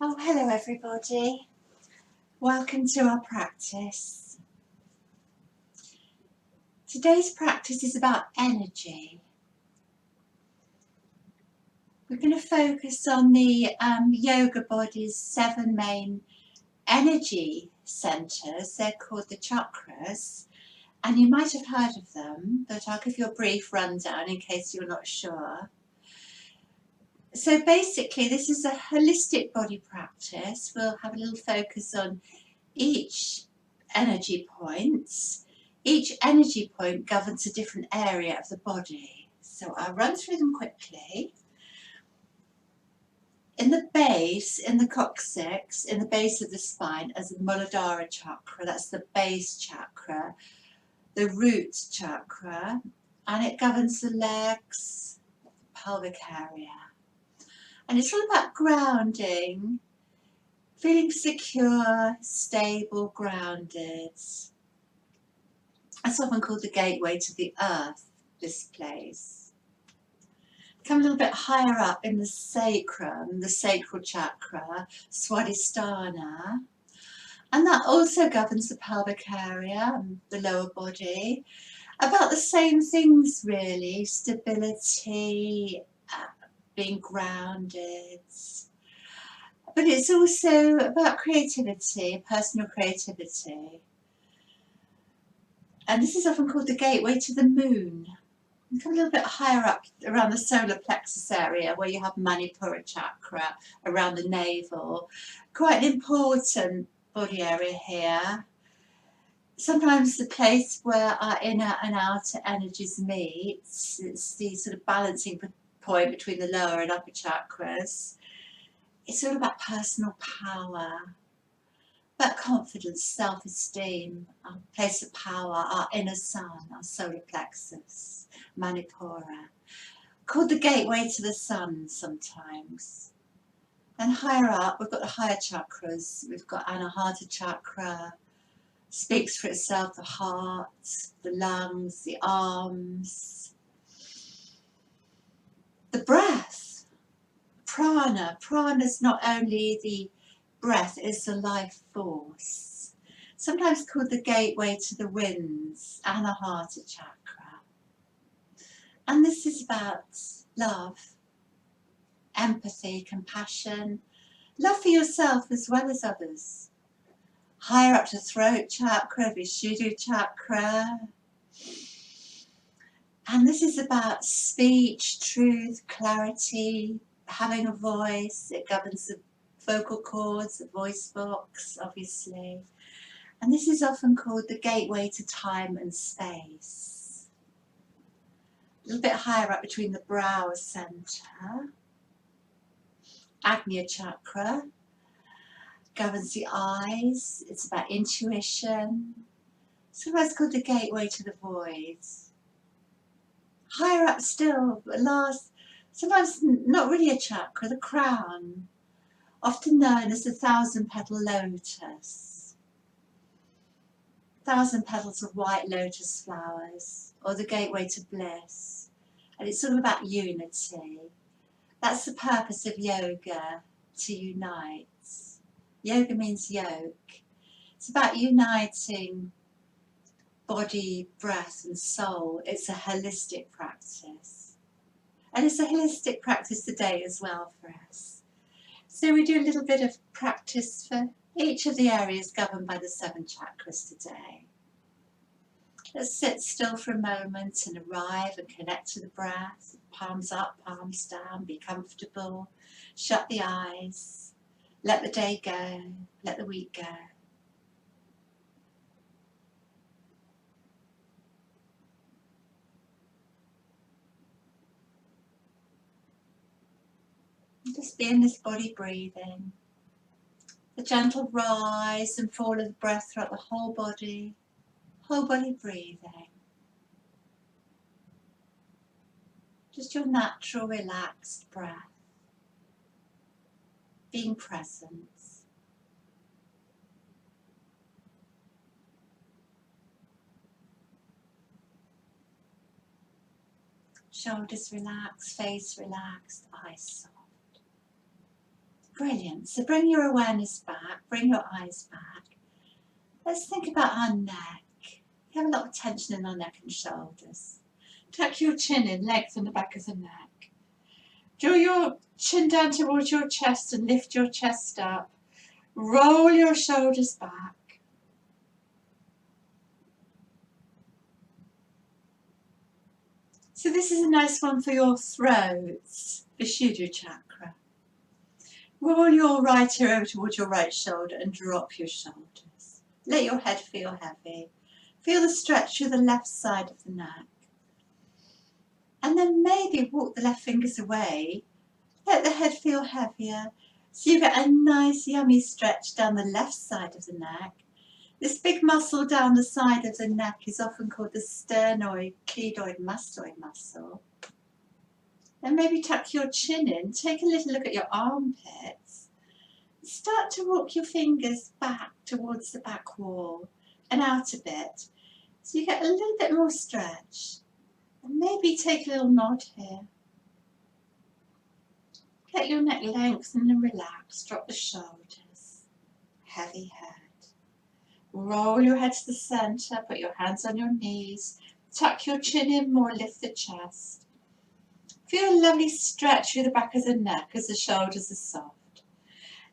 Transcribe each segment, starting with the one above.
Oh, hello everybody. Welcome to our practice. Today's practice is about energy. We're going to focus on the yoga body's 7 main energy centers. They're called the chakras, and you might have heard of them, but I'll give you a brief rundown in case you're not sure. So basically, this is a holistic body practice. We'll have a little focus on each energy point. Each energy point governs a different area of the body. So I'll run through them quickly. In the base, in the coccyx, in the base of the spine, as the Muladhara chakra, that's the base chakra, the root chakra, and it governs the legs, the pelvic area. And it's all about grounding, feeling secure, stable, grounded. It's often called the gateway to the earth, this place. Come a little bit higher up in the sacrum, the sacral chakra, Swadhisthana. And that also governs the pelvic area and the lower body. About the same things really, stability, being grounded. But it's also about creativity, personal creativity. And this is often called the gateway to the moon. And come a little bit higher up around the solar plexus area where you have Manipura chakra around the navel. Quite an important body area here. Sometimes the place where our inner and outer energies meet. It's the sort of balancing point between the lower and upper chakras. It's all about personal power, about confidence, self-esteem, our place of power, our inner sun, our solar plexus, Manipura, called the gateway to the sun sometimes. And higher up, we've got the higher chakras. We've got Anahata chakra, speaks for itself, the heart, the lungs, the arms. The breath, Prana. Prana is not only the breath, it's the life force. Sometimes called the gateway to the winds, Anahata chakra. And this is about love, empathy, compassion, love for yourself as well as others. Higher up to throat chakra, Vishuddha chakra. And this is about speech, truth, clarity, having a voice. It governs the vocal cords, the voice box, obviously. And this is often called the gateway to time and space. A little bit higher up between the brow center. Agnya chakra governs the eyes. It's about intuition. Sometimes called the gateway to the void. Higher up still, last, sometimes not really a chakra, the crown, often known as the 1,000-petal lotus. 1,000 petals of white lotus flowers, or the gateway to bliss. And it's all about unity. That's the purpose of yoga, to unite. Yoga means yoke. It's about uniting body, breath and soul. It's a holistic practice. And it's a holistic practice today as well for us. So we do a little bit of practice for each of the areas governed by the 7 chakras today. Let's sit still for a moment and arrive and connect to the breath. Palms up, palms down, be comfortable. Shut the eyes. Let the day go. Let the week go. Just be in this body breathing. The gentle rise and fall of the breath throughout the whole body breathing. Just your natural relaxed breath. Being present. Shoulders relaxed, face relaxed, eyes soft. Brilliant. So bring your awareness back, bring your eyes back. Let's think about our neck. You have a lot of tension in our neck and shoulders. Tuck your chin in, lengthen the back of the neck. Draw your chin down towards your chest and lift your chest up. Roll your shoulders back. So this is a nice one for your throat, Vishuddha chakra. Roll your right ear over towards your right shoulder and drop your shoulders. Let your head feel heavy. Feel the stretch through the left side of the neck. And then maybe walk the left fingers away. Let the head feel heavier. So you get a nice yummy stretch down the left side of the neck. This big muscle down the side of the neck is often called the sternoid, cledoid, mastoid muscle. Then maybe tuck your chin in. Take a little look at your armpits. Start to walk your fingers back towards the back wall and out a bit. So you get a little bit more stretch. And maybe take a little nod here. Get your neck lengthened and relaxed. Drop the shoulders. Heavy head. Roll your head to the centre. Put your hands on your knees. Tuck your chin in more. Lift the chest. Feel a lovely stretch through the back of the neck as the shoulders are soft.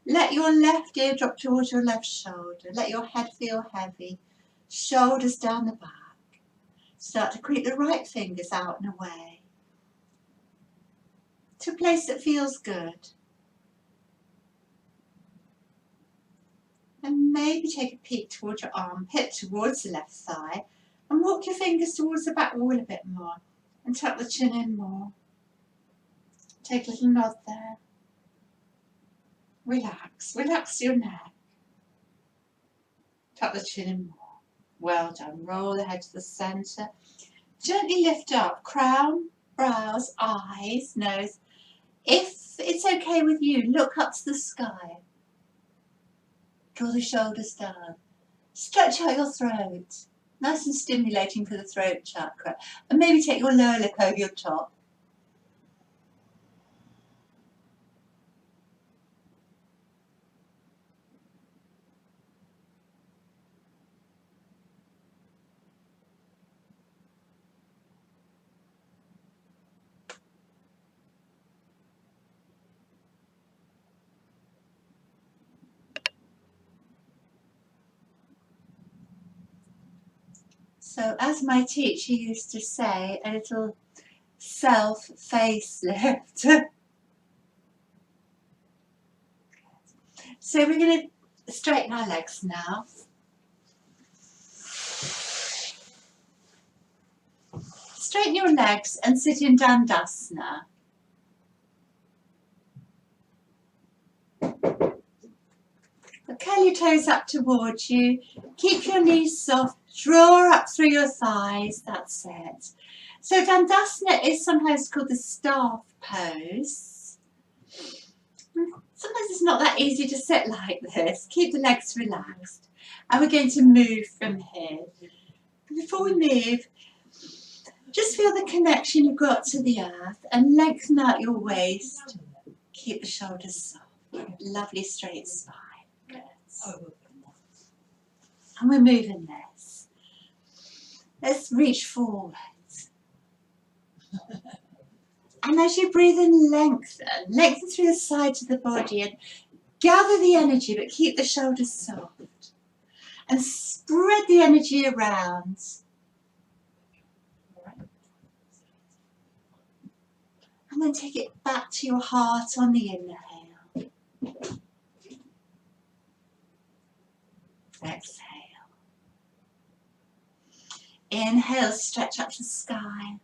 Let your left ear drop towards your left shoulder. Let your head feel heavy. Shoulders down the back. Start to creep the right fingers out and away to a place that feels good. And maybe take a peek towards your armpit, towards the left thigh, and walk your fingers towards the back wall a bit more and tuck the chin in more. Take a little nod there. Relax, relax your neck. Tuck the chin in more. Well done. Roll the head to the centre. Gently lift up, crown, brows, eyes, nose. If it's okay with you, look up to the sky. Draw the shoulders down. Stretch out your throat. Nice and stimulating for the throat chakra. And maybe take your lower lip over your top. So as my teacher used to say, a little self-facelift. So we're going to straighten our legs now. Straighten your legs and sit in Dandasana. Curl your toes up towards you. Keep your knees soft. Draw up through your thighs. That's it. So Dandasana is sometimes called the staff pose. Sometimes it's not that easy to sit like this. Keep the legs relaxed. And we're going to move from here. Before we move, just feel the connection you've got to the earth and lengthen out your waist. Keep the shoulders soft. Lovely straight spine. Good. And we're moving this. Let's reach forward. And as you breathe in, lengthen through the sides of the body and gather the energy, but keep the shoulders soft. And spread the energy around. And then take it back to your heart on the inhale. Exhale. Inhale, stretch up to the sky.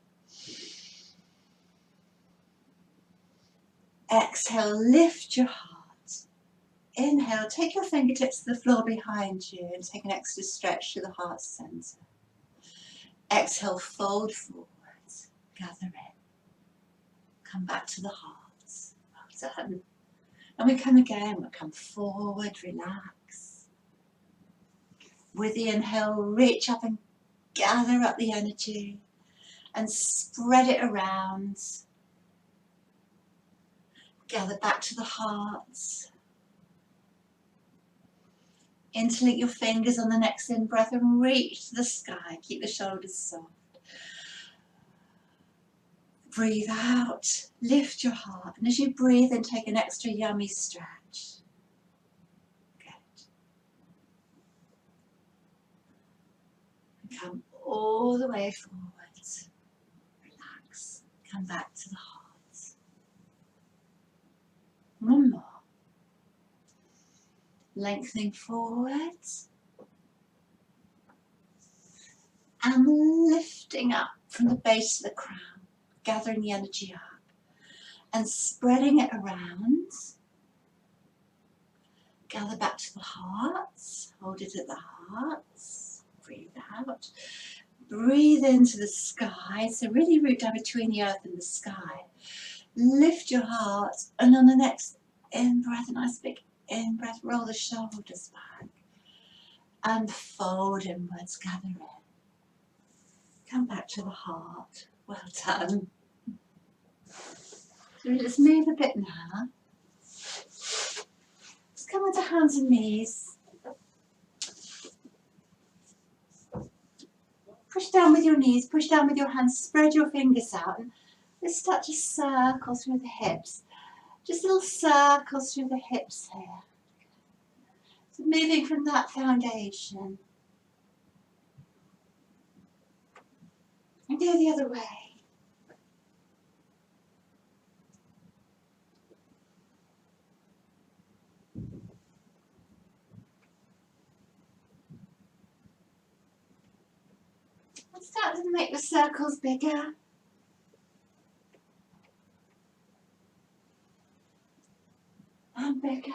Exhale, lift your heart. Inhale, take your fingertips to the floor behind you and take an extra stretch to the heart centre. Exhale, fold forward, gather in. Come back to the heart. Well done. And we come again, we come forward, relax. With the inhale, reach up and gather up the energy and spread it around. Gather back to the heart. Interlink your fingers on the next in breath and reach to the sky. Keep the shoulders soft. Breathe out, lift your heart, and as you breathe in, take an extra yummy stretch. Good. And come all the way forwards. Relax. Come back to the heart. One more. Lengthening forwards. And lifting up from the base of the crown. Gathering the energy up and spreading it around. Gather back to the heart, hold it at the heart, breathe out. Breathe into the sky, so really root down between the earth and the sky. Lift your heart, and on the next in-breath, a nice big in-breath, roll the shoulders back and fold inwards, gather in. Come back to the heart, well done. So let's move a bit now. Just come onto hands and knees. Push down with your knees, push down with your hands, spread your fingers out. And let's start to circle through the hips. Just little circles through the hips here. So moving from that foundation. And go the other way. And start to make the circles bigger. And bigger.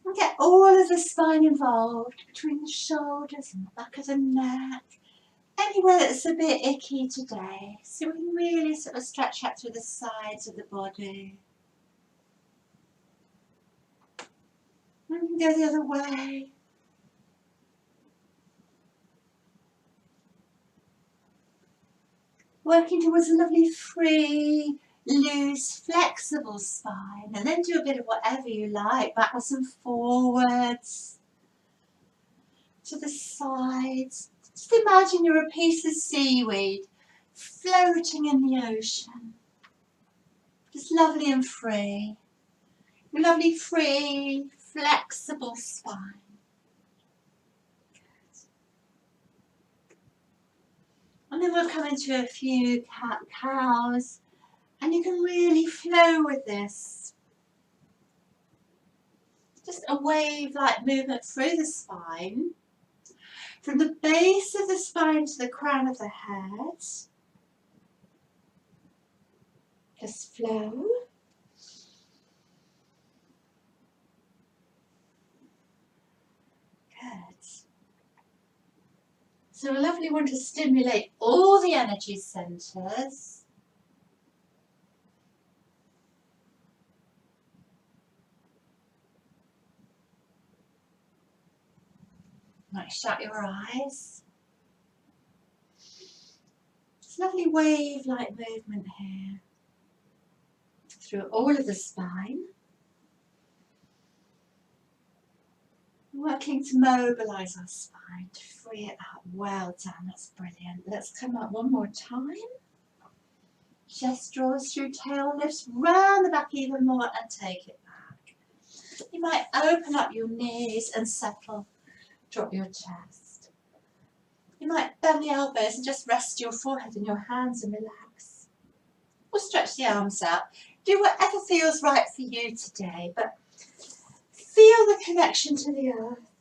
And get all of the spine involved between the shoulders and the back of the neck. Anywhere that's a bit icky today. So we can really sort of stretch out through the sides of the body. And we can go the other way. Working towards a lovely free, loose, flexible spine. And then do a bit of whatever you like. Backwards and forwards. To the sides. Just imagine you're a piece of seaweed floating in the ocean. Just lovely and free. Your lovely, free, flexible spine. And then we'll come into a few cat-cows, and you can really flow with this. Just a wave-like movement through the spine, from the base of the spine to the crown of the head. Just flow. Good. So a lovely one to stimulate all the energy centres. Might shut your eyes. It's a lovely wave-like movement here through all of the spine. Working to mobilise our spine, to free it up. Well done, that's brilliant. Let's come up one more time. Chest draws through, tail lifts, round the back even more and take it back. You might open up your knees and settle, drop your chest. You might bend the elbows and just rest your forehead in your hands and relax. Or stretch the arms out. Do whatever feels right for you today, but feel the connection to the earth.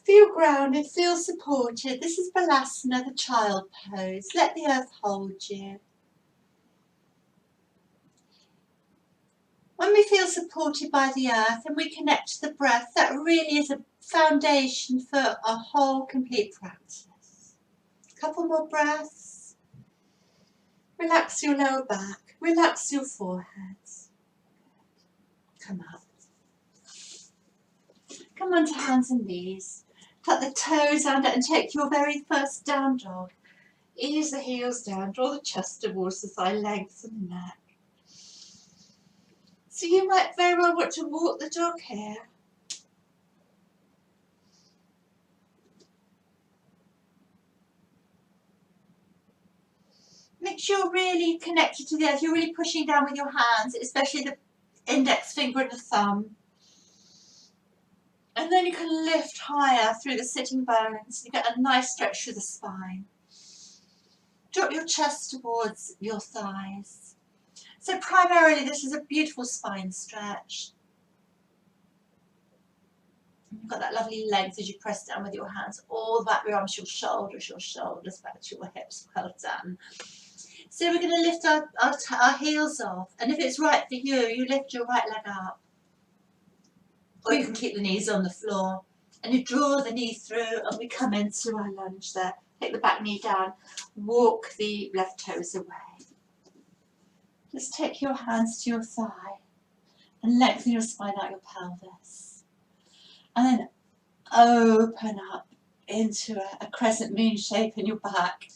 Feel grounded, feel supported. This is Balasana, the child pose. Let the earth hold you. When we feel supported by the earth and we connect to the breath, that really is a foundation for a whole complete practice. A couple more breaths. Relax your lower back. Relax your forehead. Come up. Come onto hands and knees. Tuck the toes under and take your very first down dog. Ease the heels down, draw the chest towards the thigh, lengthen the neck. So you might very well want to walk the dog here. Make sure you're really connected to the earth. You're really pushing down with your hands, especially the index finger and the thumb. And then you can lift higher through the sitting bones. You get a nice stretch through the spine. Drop your chest towards your thighs. So primarily this is a beautiful spine stretch. You've got that lovely length as you press down with your hands all the back of your arms, your shoulders back to your hips. Well done. So we're going to lift our heels off, and if it's right for you, you lift your right leg up. Or you can keep the knees on the floor, and you draw the knee through, and we come into our lunge there. Take the back knee down, walk the left toes away. Just take your hands to your thigh, and lengthen your spine out your pelvis. And then open up into a crescent moon shape in your back.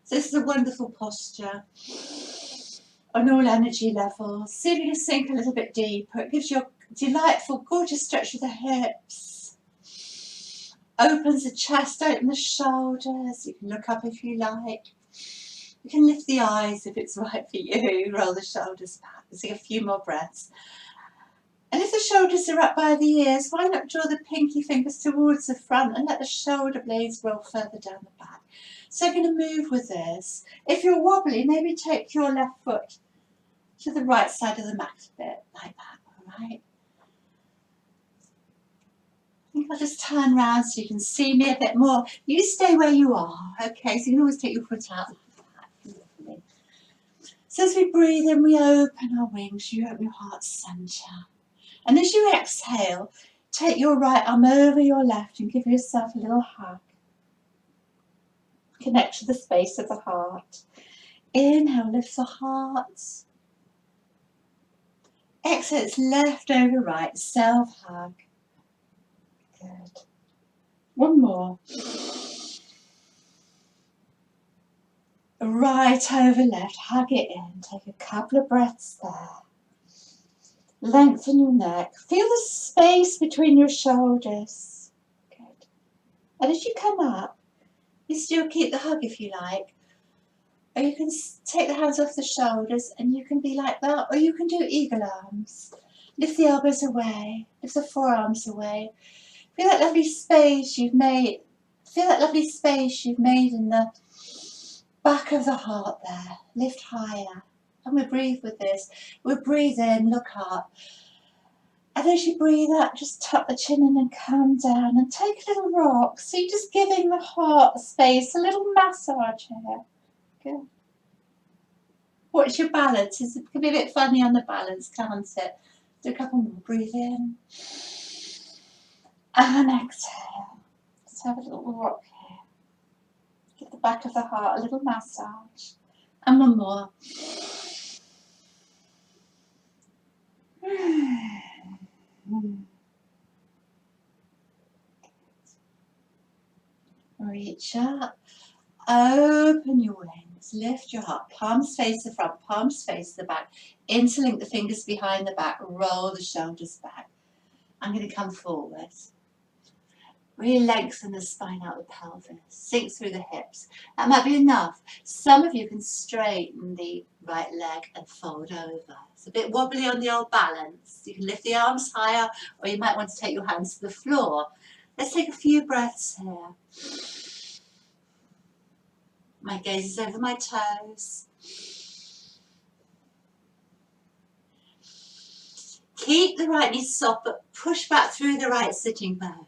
So this is a wonderful posture on all energy levels. See if you can sink a little bit deeper. It gives you a delightful, gorgeous stretch of the hips. Opens the chest, open the shoulders. You can look up if you like. You can lift the eyes if it's right for you. Roll the shoulders back. Let's take a few more breaths. And if the shoulders are up by the ears, why not draw the pinky fingers towards the front and let the shoulder blades roll further down the back. So I'm going to move with this. If you're wobbly, maybe take your left foot to the right side of the mat a bit, like that, all right? I think I'll just turn round so you can see me a bit more. You stay where you are, okay? So you can always take your foot out like that. So as we breathe in, we open our wings, you open your heart centre. And as you exhale, take your right arm over your left and give yourself a little hug. Connect to the space of the heart. Inhale, lift the heart. Exhale, it's left over right, self-hug. Good. One more. Right over left, hug it in. Take a couple of breaths there. Lengthen your neck. Feel the space between your shoulders. Good. And as you come up, you still keep the hug if you like. Or you can take the hands off the shoulders and you can be like that. Or you can do eagle arms. Lift the elbows away. Lift the forearms away. Feel that lovely space you've made. Feel that lovely space you've made in the back of the heart there. Lift higher. And we breathe with this. We'll breathe in, look up. And as you breathe out, just tuck the chin in and come down and take a little rock. So you're just giving the heart space, a little massage here. Good. Watch your balance. It can be a bit funny on the balance, can't it? Do a couple more. Breathe in. And exhale. Let's have a little rock here. Give the back of the heart a little massage. And one more. Reach up. Open your wings. Lift your heart. Palms face the front. Palms face the back. Interlink the fingers behind the back. Roll the shoulders back. I'm going to come forward. Really lengthen the spine out the pelvis. Sink through the hips. That might be enough. Some of you can straighten the right leg and fold over. It's a bit wobbly on the old balance. You can lift the arms higher, or you might want to take your hands to the floor. Let's take a few breaths here. My gaze is over my toes. Keep the right knee soft, but push back through the right sitting bone.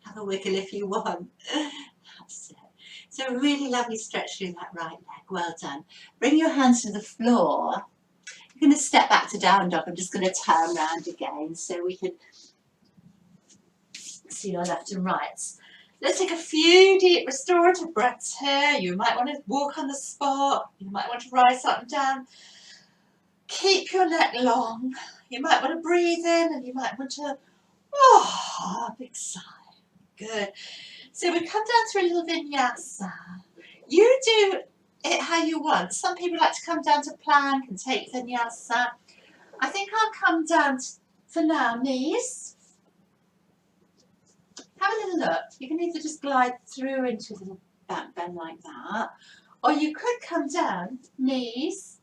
Have a wiggle if you want. That's it. So a really lovely stretch through that right leg. Well done. Bring your hands to the floor. You're going to step back to down dog. I'm just going to turn around again so we can see your left and right. Let's take a few deep restorative breaths here. You might want to walk on the spot. You might want to rise up and down. Keep your neck long. You might want to breathe in and you might want to, big sigh. Good. So we come down to a little vinyasa. You do it how you want. Some people like to come down to plank and take vinyasa. I think I'll come down for now, knees. Have a little look. You can either just glide through into a little back bend like that, or you could come down, knees,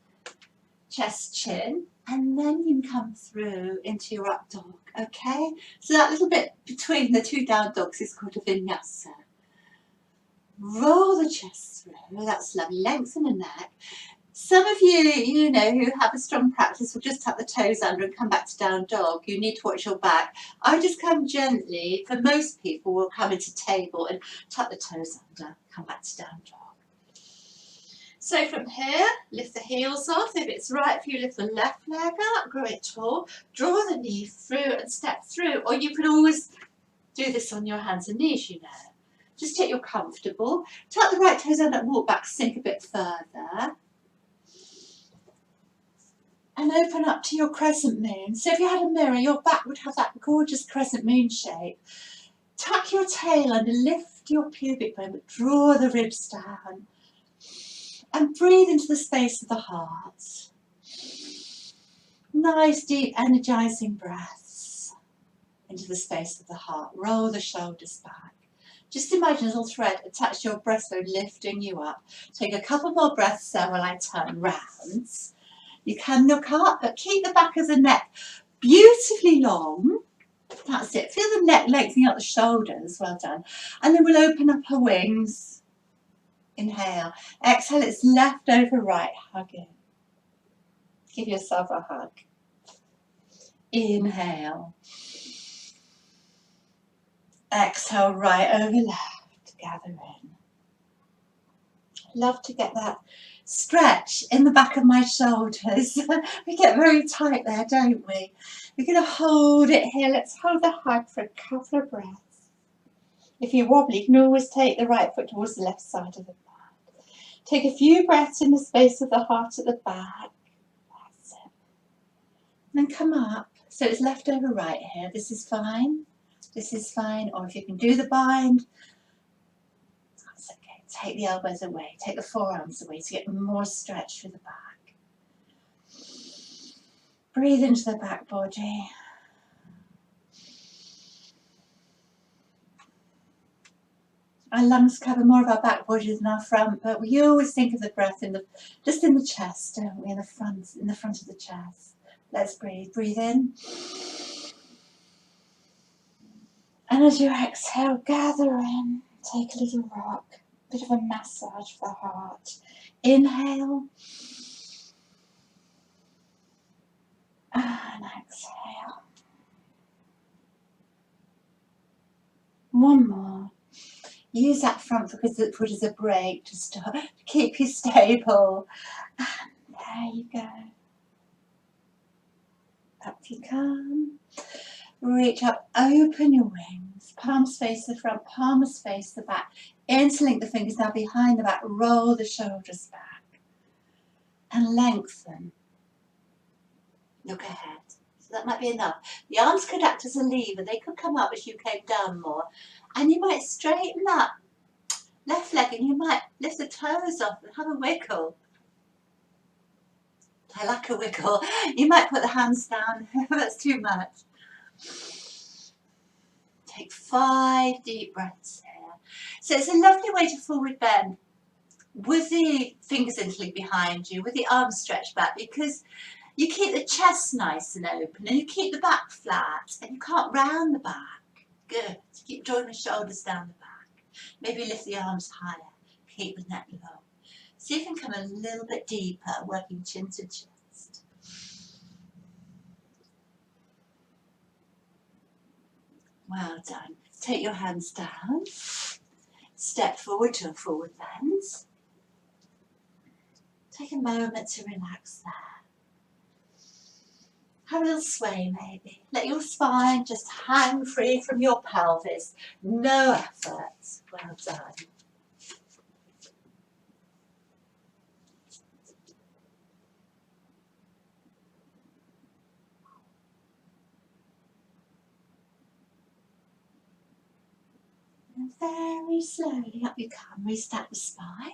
chest, chin, and then you can come through into your up dog, okay? So that little bit between the two down dogs is called a vinyasa. Roll the chest through, that's lovely, lengthen the neck. Some of you, who have a strong practice will just tuck the toes under and come back to down dog. You need to watch your back. I just come gently. For most people, we'll come into table and tuck the toes under, come back to down dog. So from here, lift the heels off. If it's right for you, lift the left leg up, grow it tall, draw the knee through and step through. Or you can always do this on your hands and knees, Just take your comfortable. Tuck the right toes under and walk back, sink a bit further. And open up to your crescent moon. So if you had a mirror, your back would have that gorgeous crescent moon shape. Tuck your tail under, lift your pubic bone, but draw the ribs down. And breathe into the space of the heart. Nice, deep, energizing breaths into the space of the heart. Roll the shoulders back. Just imagine a little thread attached to your breastbone, lifting you up. Take a couple more breaths there while I turn round. You can look up, but keep the back of the neck beautifully long. That's it. Feel the neck lengthening up the shoulders. Well done. And then we'll open up our wings. Inhale. Exhale, it's left over right. Hug in. Give yourself a hug. Inhale. Exhale, right over left. Gather in. Love to get that stretch in the back of my shoulders. We get very tight there, don't we? We're going to hold it here. Let's hold the hug for a couple of breaths. If you're wobbly, you can always take the right foot towards the left side of the mat. Take a few breaths in the space of the heart at the back. That's it. And then come up. So it's left over right here. This is fine. This is fine. Or if you can do the bind, that's okay. Take the elbows away. Take the forearms away to get more stretch through the back. Breathe into the back body. Our lungs cover more of our back body than our front, but we always think of the breath just in the chest, don't we? In the front of the chest. Let's breathe. Breathe in. And as you exhale, gather in. Take a little rock. Bit of a massage for the heart. Inhale. And exhale. One more. Use that front foot as a brake to start to keep you stable. And there you go. Up you come. Reach up, open your wings. Palms face the front, palms face the back. Interlink the fingers now behind the back. Roll the shoulders back. And lengthen. Look ahead. So that might be enough. The arms could act as a lever. They could come up as you came down more. And you might straighten up left leg and you might lift the toes off and have a wiggle. I like a wiggle. You might put the hands down. That's too much. Take 5 deep breaths here. So it's a lovely way to forward bend with the fingers interlinked behind you, with the arms stretched back, because you keep the chest nice and open and you keep the back flat and you can't round the back. Good. Keep drawing the shoulders down the back. Maybe lift the arms higher. Keep the neck low. See if you can come a little bit deeper, working chin to chest. Well done. Take your hands down. Step forward to a forward bend. Take a moment to relax there. Have a little sway maybe. Let your spine just hang free from your pelvis. No effort. Well done. And very slowly up you come. Restack the spine.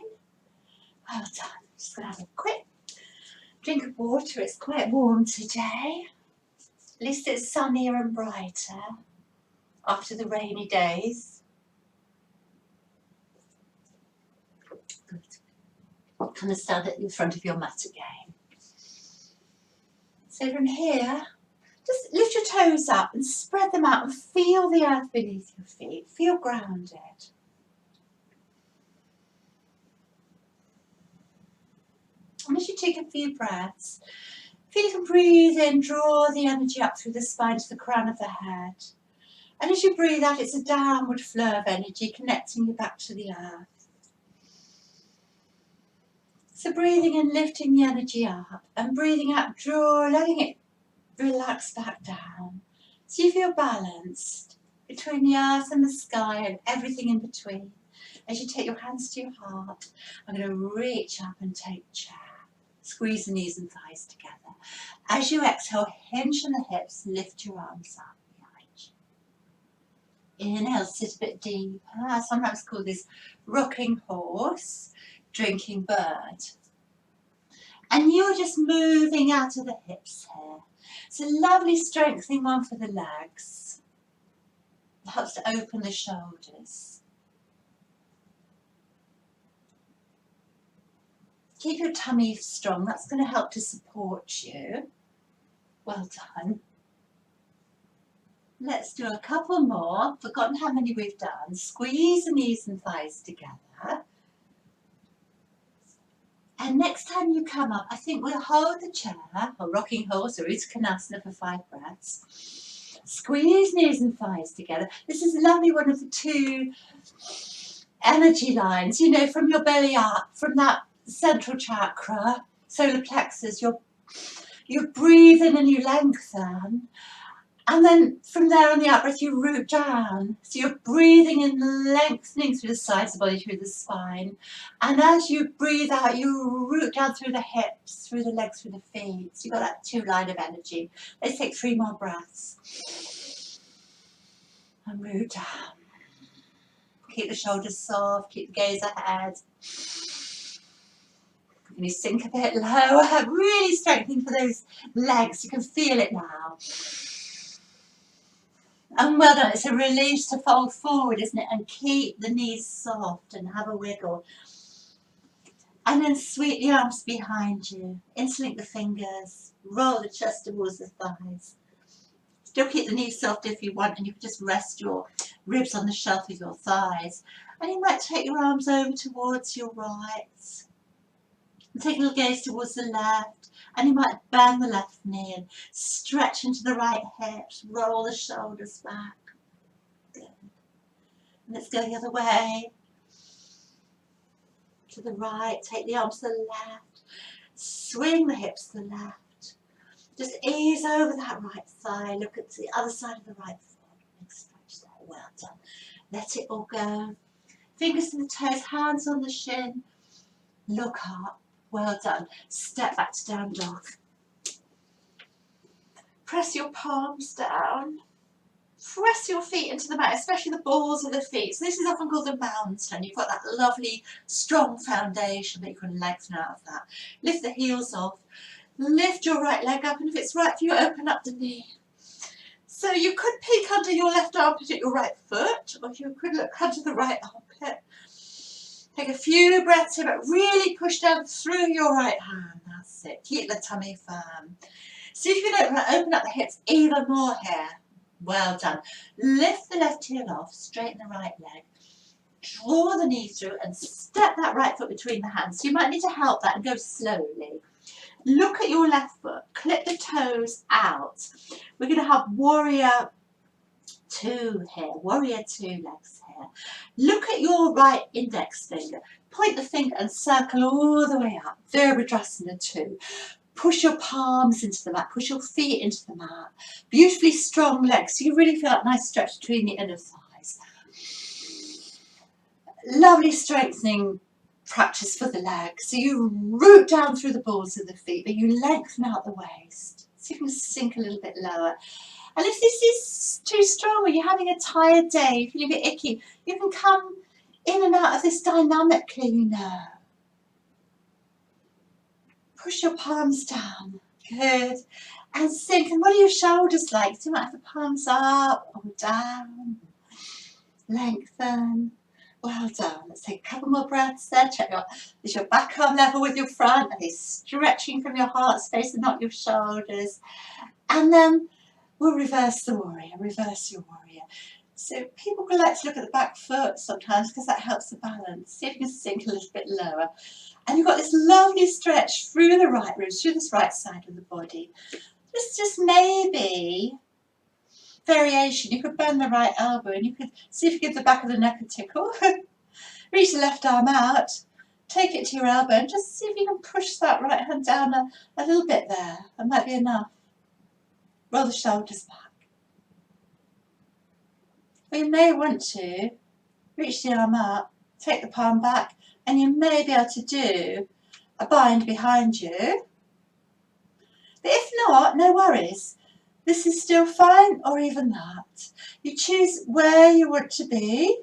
Well done. Just going to have a quick drink of water. It's quite warm today. At least it's sunnier and brighter after the rainy days. Good. Kind of stand at the front of your mat again. So from here, just lift your toes up and spread them out and feel the earth beneath your feet. Feel grounded. And as you take a few breaths, feel you can breathe in, draw the energy up through the spine to the crown of the head. And as you breathe out, it's a downward flow of energy connecting you back to the earth. So breathing in, lifting the energy up, and breathing out, draw, letting it relax back down. So you feel balanced between the earth and the sky and everything in between. As you take your hands to your heart, I'm going to reach up and take chair. Squeeze the knees and thighs together. As you exhale, hinge from the hips, lift your arms up behind you. Inhale, sit a bit deeper. Sometimes called this rocking horse, drinking bird. And you're just moving out of the hips here. It's a lovely strengthening one for the legs. It helps to open the shoulders. Keep your tummy strong. That's going to help to support you. Well done. Let's do a couple more. Forgotten how many we've done. Squeeze the knees and thighs together. And next time you come up, I think we'll hold the chair, or rocking horse, or Uttanasana for 5 breaths. Squeeze knees and thighs together. This is a lovely one of the 2 energy lines, you know, from your belly up, from that central chakra, solar plexus, you breathe in and you lengthen, and then from there on the out breath you root down. So you're breathing in, lengthening through the sides of the body, through the spine, and as you breathe out you root down through the hips, through the legs, through the feet. So you've got that 2 line of energy. Let's take 3 more breaths and root down. Keep the shoulders soft, keep the gaze ahead. Can you sink a bit lower? Really strengthening for those legs. You can feel it now. And well done. It's a release to fold forward, isn't it? And keep the knees soft and have a wiggle. And then sweep the arms behind you. Interlink the fingers. Roll the chest towards the thighs. Still keep the knees soft if you want, and you can just rest your ribs on the shelf with your thighs. And you might take your arms over towards your right. And take a little gaze towards the left. And you might bend the left knee and stretch into the right hips. Roll the shoulders back. Good. And let's go the other way. To the right. Take the arms to the left. Swing the hips to the left. Just ease over that right thigh. Look at the other side of the right foot. Big stretch there. Well done. Let it all go. Fingers to the toes, hands on the shin. Look up. Well done. Step back to down dog. Press your palms down. Press your feet into the mat, especially the balls of the feet. So this is often called the mountain. You've got that lovely, strong foundation that you can lengthen out of that. Lift the heels off. Lift your right leg up, and if it's right for you, open up the knee. So you could peek under your left armpit at your right foot, or you could look under the right armpit. Take a few breaths in, but really push down through your right hand. That's it. Keep the tummy firm. See if you can open up the hips even more here. Well done. Lift the left heel off, straighten the right leg. Draw the knee through and step that right foot between the hands. So you might need to help that and go slowly. Look at your left foot. Clip the toes out. We're going to have warrior 2 here. Warrior 2 legs here. Look at your right index finger. Point the finger and circle all the way up. Virabhadrasana 2. Push your palms into the mat. Push your feet into the mat. Beautifully strong legs. So you really feel that nice stretch between the inner thighs. Lovely strengthening practice for the legs. So you root down through the balls of the feet, but you lengthen out the waist. So you can sink a little bit lower. And if this is too strong, or you're having a tired day, you feel a bit icky, you can come in and out of this dynamically, you know. Push your palms down. Good. And sink. And what are your shoulders like? So you might have the palms up or down. Lengthen. Well done. Let's take a couple more breaths there. Check is your back arm level with your front? Are they stretching from your heart space and not your shoulders? And then we'll reverse the warrior. Reverse your warrior. So people like to look at the back foot sometimes because that helps the balance. See if you can sink a little bit lower. And you've got this lovely stretch through the right ribs, through this right side of the body. Just maybe variation. You could bend the right elbow and you could see if you give the back of the neck a tickle. Reach the left arm out, take it to your elbow and just see if you can push that right hand down a little bit there. That might be enough. Roll the shoulders back. But you may want to reach the arm up, take the palm back, and you may be able to do a bind behind you. But if not, no worries. This is still fine, or even that. You choose where you want to be.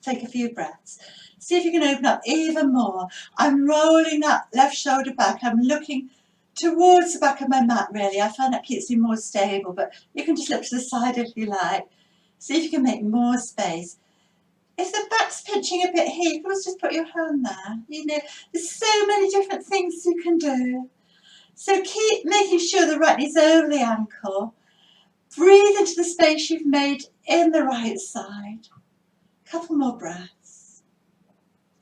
Take a few breaths. See if you can open up even more. I'm rolling that left shoulder back. I'm looking towards the back of my mat, really. I find that keeps me more stable, but you can just look to the side if you like. See if you can make more space. If the back's pinching a bit here, you can always just put your hand there. You know, there's so many different things you can do. So keep making sure the right knee's over the ankle. Breathe into the space you've made in the right side. Couple more breaths.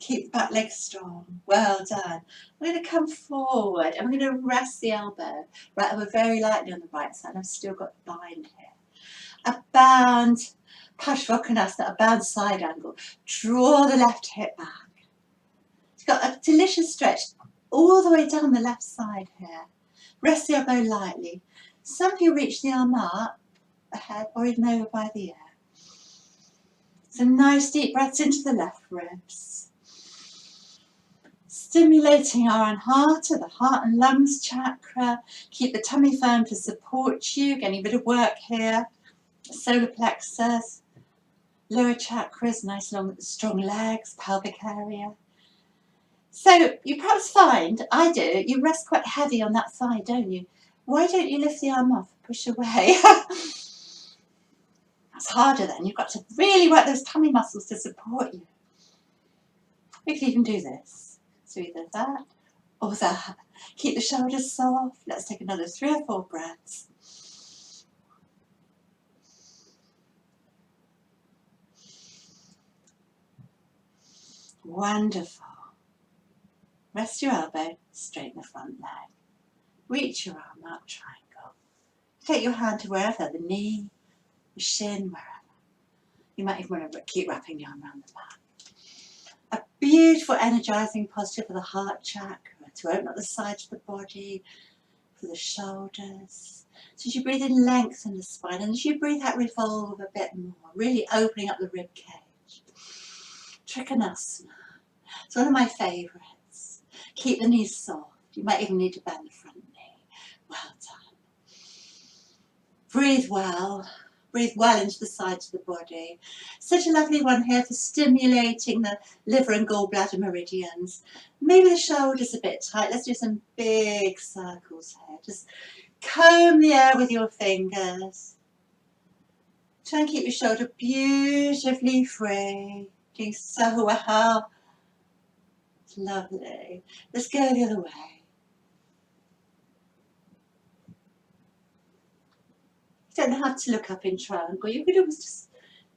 Keep the back leg strong. Well done. I'm going to come forward. I'm going to rest the elbow right over very lightly on the right side. I've still got the bind here. A bound Parsvakonasana, a bound side angle. Draw the left hip back. It's got a delicious stretch all the way down the left side here. Rest the elbow lightly. Some of you reach the arm up, ahead, or even over by the ear. So nice deep breaths into the left ribs. Stimulating our own heart, the heart and lungs chakra. Keep the tummy firm to support you. Getting a bit of work here. Solar plexus, lower chakras, nice long strong legs, pelvic area. So you perhaps find, I do, you rest quite heavy on that side, don't you? Why don't you lift the arm off, push away? That's harder then. You've got to really work those tummy muscles to support you. We can even do this. So either that or that. Keep the shoulders soft. Let's take another 3 or 4 breaths. Wonderful. Rest your elbow, straighten the front leg. Reach your arm up, triangle. Take your hand to wherever, the knee, the shin, wherever. You might even want to keep wrapping the arm around the back. A beautiful energizing posture for the heart chakra, to open up the sides of the body, for the shoulders. So as you breathe in, lengthen the spine, and as you breathe out, revolve a bit more, really opening up the rib cage. Trikonasana. It's one of my favourites. Keep the knees soft. You might even need to bend the front knee. Well done. Breathe well. Breathe well into the sides of the body. Such a lovely one here for stimulating the liver and gallbladder meridians. Maybe the shoulders a bit tight. Let's do some big circles here. Just comb the air with your fingers. Try and keep your shoulder beautifully free. Doing so well. Lovely. Let's go the other way. You don't have to look up in triangle. You could always just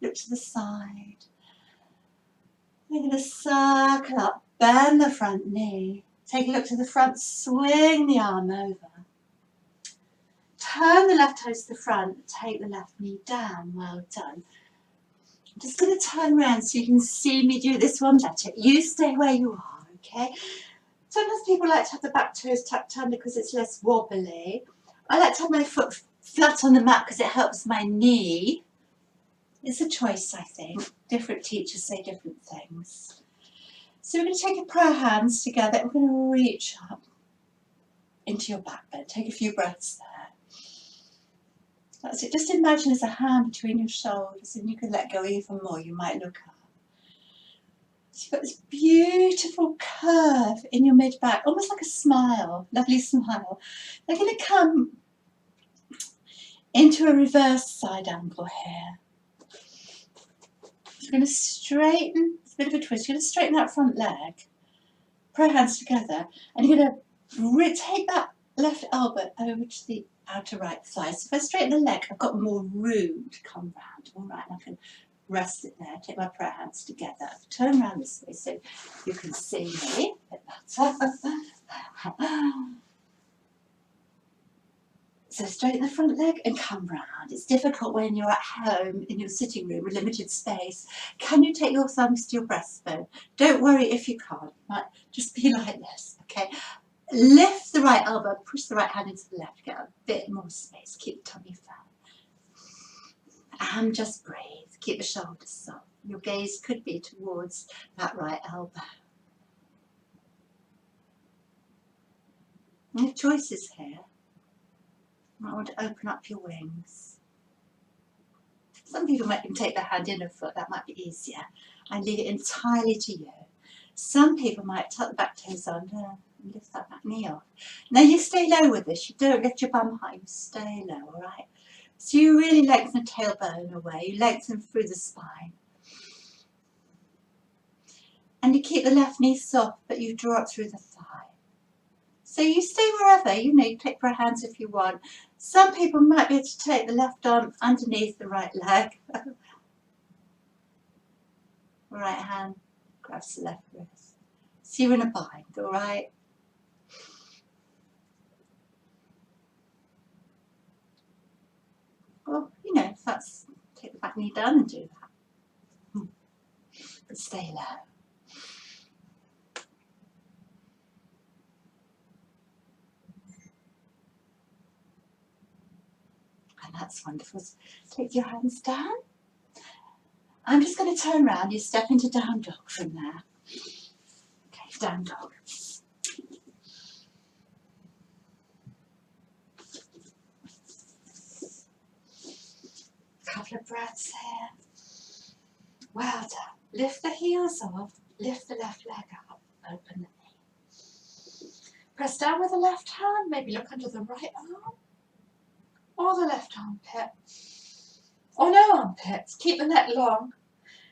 look to the side. We're going to circle up, bend the front knee. Take a look to the front, swing the arm over. Turn the left toes to the front, take the left knee down. Well done. I'm just going to turn around so you can see me do this one better. You stay where you are, okay? Sometimes people like to have the back toes tucked under because it's less wobbly. I like to have my foot flat on the mat because it helps my knee. It's a choice, I think. Different teachers say different things. So we're going to take your prayer hands together. We're going to reach up into your back bend. Take a few breaths there. That's it. Just imagine there's a hand between your shoulders and you can let go even more. You might look up. So you've got this beautiful curve in your mid-back, almost like a smile, lovely smile. They're going to come into a reverse side angle here. So we're going to straighten, it's a bit of a twist, you're going to straighten that front leg, put your hands together, and you're going to take that left elbow over to the outer right thigh. So if I straighten the leg, I've got more room to come round. All right, and I can rest it there, take my prayer hands together, turn around this way so you can see me a bit better. So straighten the front leg and come round. It's difficult when you're at home in your sitting room with limited space. Can you take your thumbs to your breastbone? Don't worry if you can't. Right? Just be like this, okay? Lift the right elbow, push the right hand into the left, get a bit more space. Keep the tummy flat. And just breathe. Keep the shoulders soft. Your gaze could be towards that right elbow. You have choices here. You might want to open up your wings. Some people might even take their hand in a foot, that might be easier. And leave it entirely to you. Some people might tuck the back toes under and lift that back knee off. Now you stay low with this, you don't lift your bum high, you stay low, alright? So you really lengthen the tailbone away, you lengthen through the spine. And you keep the left knee soft, but you draw up through the thigh. So you stay wherever, you take prayer hands if you want. Some people might be able to take the left arm underneath the right leg. Right hand grabs the left wrist. So you're in a bind, all right? Well, if that's, take the back knee down and do that. But stay low. And that's wonderful. Take your hands down. I'm just going to turn around. You step into down dog from there. Okay, down dog. Couple of breaths here. Well done. Lift the heels off. Lift the left leg up. Open the knee. Press down with the left hand. Maybe look under the right arm. Or the left armpit. Or no armpits. Keep the neck long.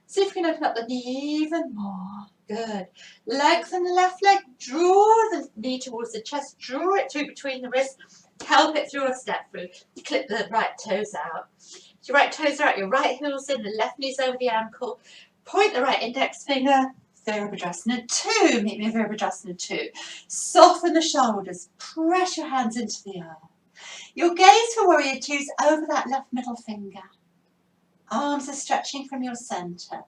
See if you can open up the knee even more. Good. Lengthen the left leg. Draw the knee towards the chest. Draw it through between the wrists. Help it through or step through. Clip the right toes out. Your right toes are out. Your right heel's in. The left knee's over the ankle. Point the right index finger. Virabhadrasana 2. Meet me in Virabhadrasana 2. Soften the shoulders. Press your hands into the earth. Your gaze for Warrior 2 is over that left middle finger. Arms are stretching from your centre,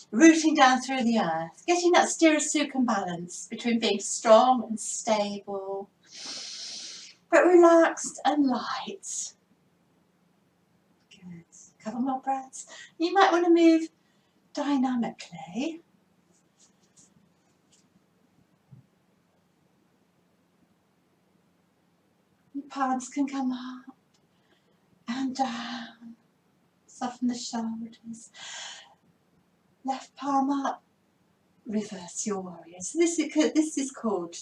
rooting down through the earth, getting that Sthira-Sukha balance between being strong and stable, but relaxed and light. Good. A couple more breaths. You might want to move dynamically. Your palms can come up and down. Soften the shoulders. Left palm up. Reverse your warrior. So this is called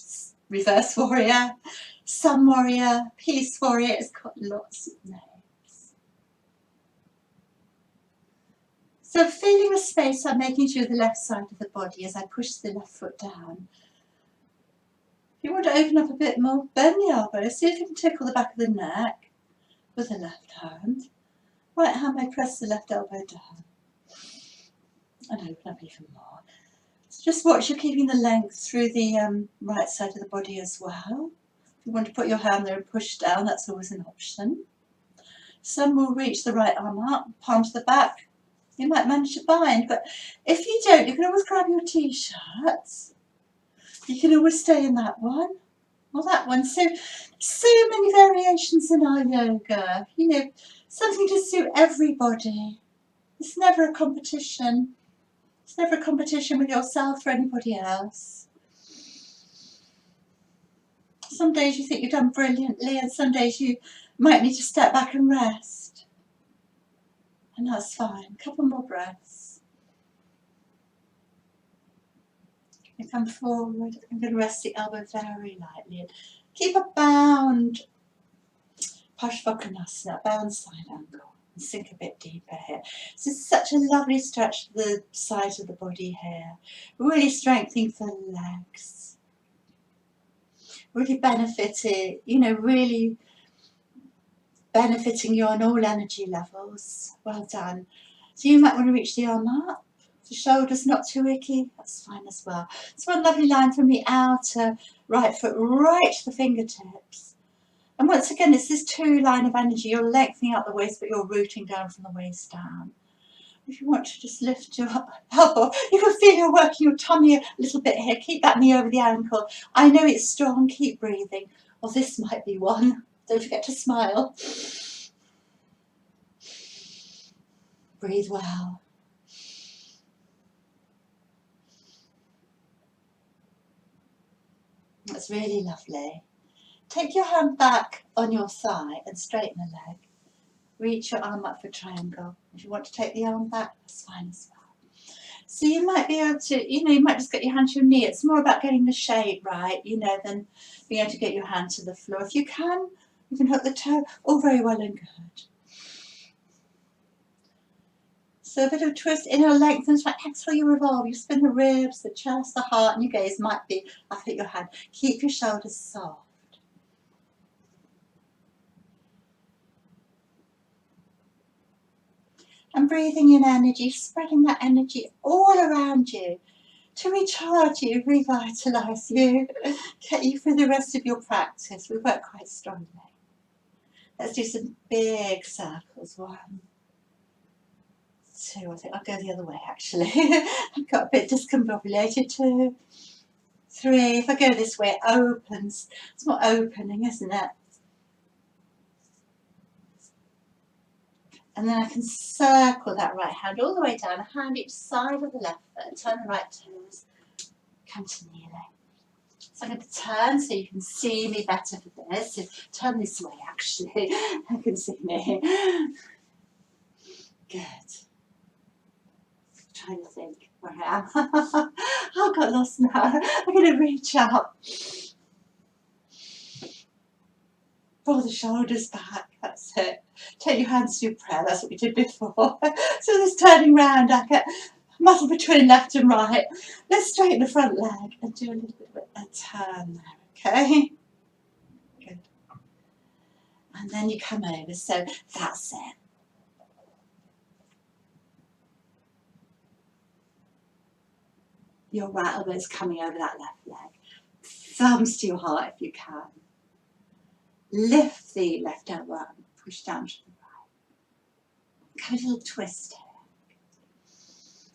reverse warrior, sun warrior, peace warrior. It's got lots of names. So feeling the space, I'm making sure the left side of the body as I push the left foot down. If you want to open up a bit more, bend the elbow. See if you can tickle the back of the neck with the left hand. Right hand may press the left elbow down. And open up even more. So just watch you're keeping the length through the right side of the body as well. If you want to put your hand there and push down, that's always an option. Some will reach the right arm up, palm to the back. You might manage to bind, but if you don't, you can always grab your t-shirts. You can always stay in that one or that one. So many variations in our yoga. Something to suit everybody. It's never a competition. It's never a competition with yourself or anybody else. Some days you think you've done brilliantly and some days you might need to step back and rest. And that's fine. A couple more breaths. And come forward. I'm going to rest the elbow very lightly. Keep a bound Parsvakonasana, bound side angle. And sink a bit deeper here. This is such a lovely stretch to the sides of the body here. Really strengthening for the legs. Really benefiting, really benefiting you on all energy levels. Well done. So you might want to reach the arm up. The shoulders not too icky, that's fine as well. So one lovely line from the outer right foot right to the fingertips. And once again, it's this two line of energy. You're lengthening out the waist, but you're rooting down from the waist down. If you want to just lift your elbow, you can feel you're working your tummy a little bit here. Keep that knee over the ankle. I know it's strong, keep breathing. Or this might be one. Don't forget to smile. Breathe well. That's really lovely. Take your hand back on your thigh and straighten the leg. Reach your arm up for triangle. If you want to take the arm back, that's fine as well. So you might be able to, you might just get your hand to your knee. It's more about getting the shape right, than being able to get your hand to the floor. If you can hook the toe. All very well and good. So a bit of twist, inhale, lengthen, exhale, you revolve. You spin the ribs, the chest, the heart, and your gaze might be up at your hand. Keep your shoulders soft. And breathing in energy, spreading that energy all around you to recharge you, revitalise you, get you through the rest of your practice. We work quite strongly. Let's do some big circles. 1, 2, I think I'll go the other way actually. I've got a bit discombobulated. 2, 3, if I go this way it opens. It's more opening, isn't it? And then I can circle that right hand all the way down, a hand each side of the left foot, turn the right toes, come to kneeling. So I'm going to turn so you can see me better for this. So turn this way actually, I can see me. Good. I'm trying to think where I am. I got lost now. I'm going to reach up. Pull the shoulders back, that's it. Take your hands to your prayer, that's what we did before. So this turning round, I get muscle between left and right. Let's straighten the front leg and do a little bit of a turn there, okay? Good. And then you come over, so that's it. Your right elbow is coming over that left leg. Thumbs to your heart if you can. Lift the left elbow up and push down to the right. Have a little twist here.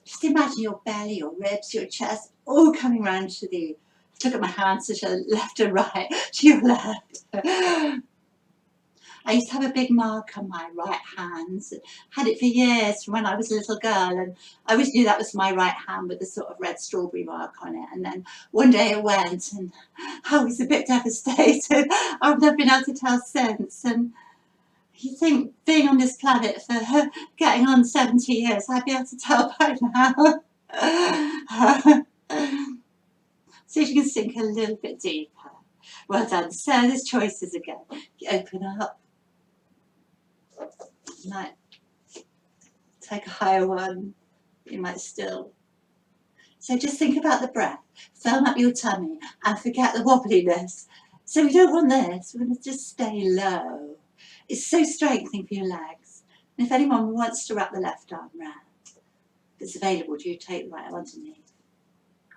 Just imagine your belly, your ribs, your chest all coming round to the, look at my hands to left and right, to your left. I used to have a big mark on my right hand. Had it for years from when I was a little girl, and I always knew that was my right hand with the sort of red strawberry mark on it. And then one day it went, and I was a bit devastated. I've never been able to tell since. And you think, being on this planet for getting on 70 years, I'd be able to tell by now. See if you can sink a little bit deeper. Well done. So there's choices again. You open up. You might take a higher one. You might still. So just think about the breath. Firm up your tummy and forget the wobbliness. So we don't want this. We're going to just stay low. It's so strengthening for your legs. And if anyone wants to wrap the left arm round, if it's available, do you take the right arm underneath?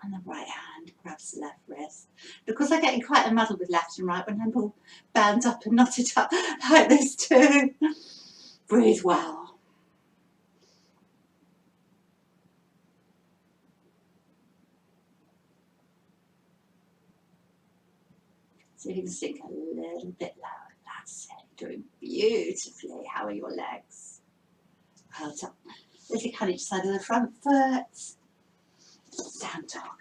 And the right hand grabs the left wrist. Because I get quite a muddle with left and right when I'm all bound up and knotted up like this too. Breathe well. So you can sink a little bit lower. That's it. Doing beautifully. How are your legs? Well done. If you can each side of the front foot. Down dog.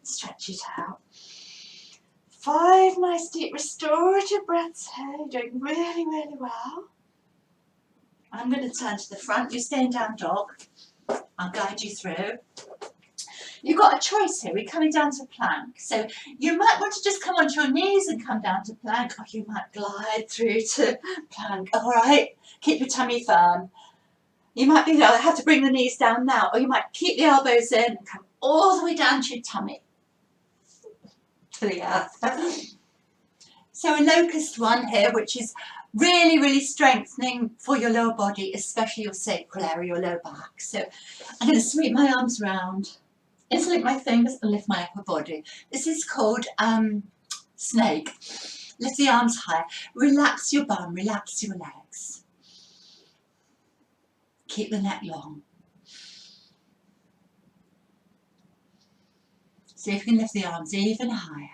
Stretch it out. 5 nice deep restorative breaths here. You're doing really, really well. I'm going to turn to the front. You're staying down dog. I'll guide you through. You've got a choice here. We're coming down to plank. So you might want to just come onto your knees and come down to plank, or you might glide through to plank. All right, keep your tummy firm. You might be able to have to bring the knees down now, or you might keep the elbows in and come all the way down to your tummy, to the earth. So a locust one here, which is really, really strengthening for your lower body, especially your sacral area, your lower back. So I'm going to sweep my arms round, interlink my fingers and lift my upper body. This is called snake. Lift the arms high. Relax your bum, relax your legs. Keep the neck long. See if you can lift the arms even higher.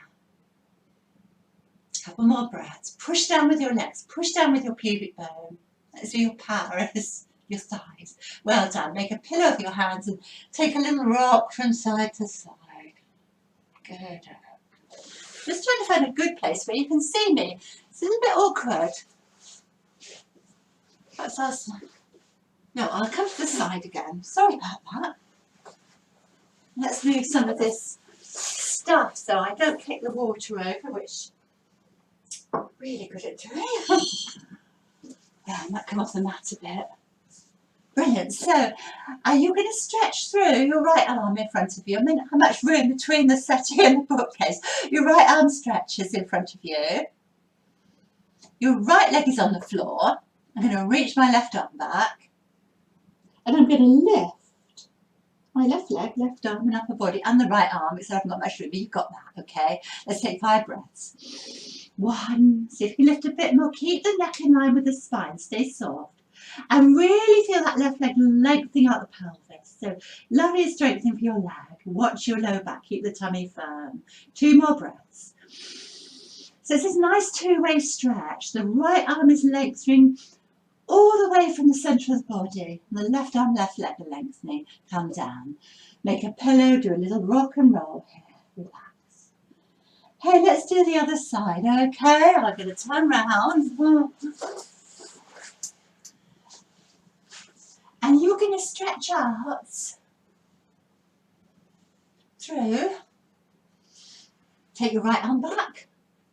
Couple more breaths. Push down with your legs. Push down with your pubic bone. That's your power, your thighs. Well done. Make a pillow of your hands and take a little rock from side to side. Good. Just trying to find a good place where you can see me. It's a little bit awkward. That's us. No, I'll come to the side again. Sorry about that. Let's move some of this stuff so I don't kick the water over, which I'm really good at doing. Yeah, I might come off the mat a bit. Brilliant. So, are you going to stretch through your right arm in front of you? I mean, how much room between the settee and the bookcase? Your right arm stretches in front of you. Your right leg is on the floor. I'm going to reach my left arm back. And I'm going to lift my left leg, left arm and upper body and the right arm, because I haven't got much room, but you've got that, okay? Let's take 5 breaths. 1, see if you can lift a bit more. Keep the neck in line with the spine, stay soft. And really feel that left leg lengthening out the pelvis. So lovely and strengthening for your leg. Watch your low back, keep the tummy firm. 2 more breaths. So it's this nice 2-way stretch. The right arm is lengthening all the way from the centre of the body. And the left arm, left leg are lengthening. Come down. Make a pillow, do a little rock and roll here. Relax. Hey, let's do the other side, okay? I'm going to turn round. And you're going to stretch out through. Take your right arm back.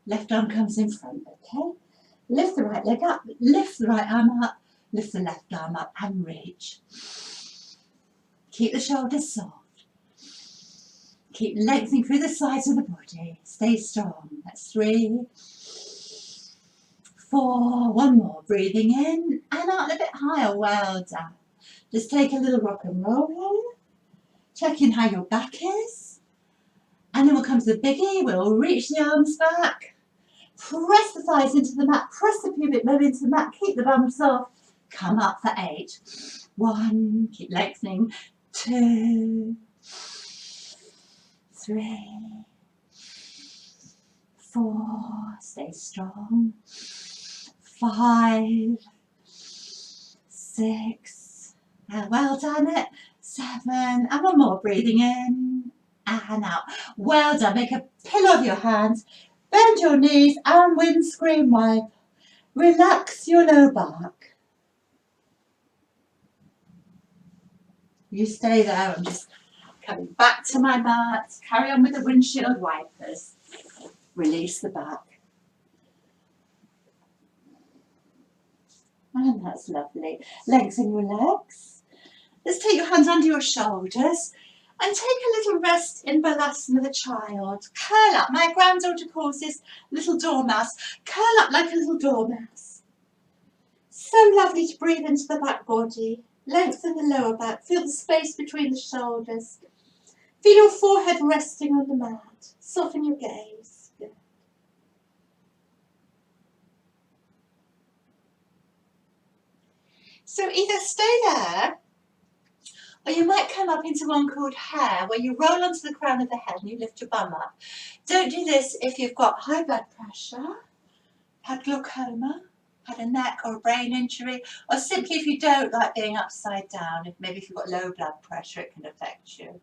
Left arm comes in front, okay? Lift the right leg up, lift the right arm up, lift the left arm up and reach. Keep the shoulders soft. Keep lengthening through the sides of the body. Stay strong. That's 3, 4, 1 more. Breathing in and out a bit higher. Well done. Just take a little rock and roll here. Check in how your back is. And then we'll come to the biggie. We'll reach the arms back. Press the thighs into the mat. Press the pubic bone into the mat. Keep the bum soft. Come up for 8. 1. Keep lengthening. 2. 3. 4. Stay strong. 5. 6. Well done it. 7. And 1 more. Breathing in and out. Well done. Make a pillow of your hands. Bend your knees and windscreen wipe. Relax your low back. You stay there. I'm just coming back to my mat. Carry on with the windshield wipers. Release the back. And that's lovely. Lengthen your legs. Let's take your hands under your shoulders and take a little rest in Balasana, the child. Curl up. My granddaughter calls this little dormouse. Curl up like a little dormouse. So lovely to breathe into the back body. Lengthen the lower back. Feel the space between the shoulders. Feel your forehead resting on the mat. Soften your gaze. Good. So either stay there, or you might come up into one called hare, where you roll onto the crown of the head and you lift your bum up. Don't do this if you've got high blood pressure, had glaucoma, had a neck or a brain injury, or simply if you don't like being upside down. Maybe if you've got low blood pressure, it can affect you.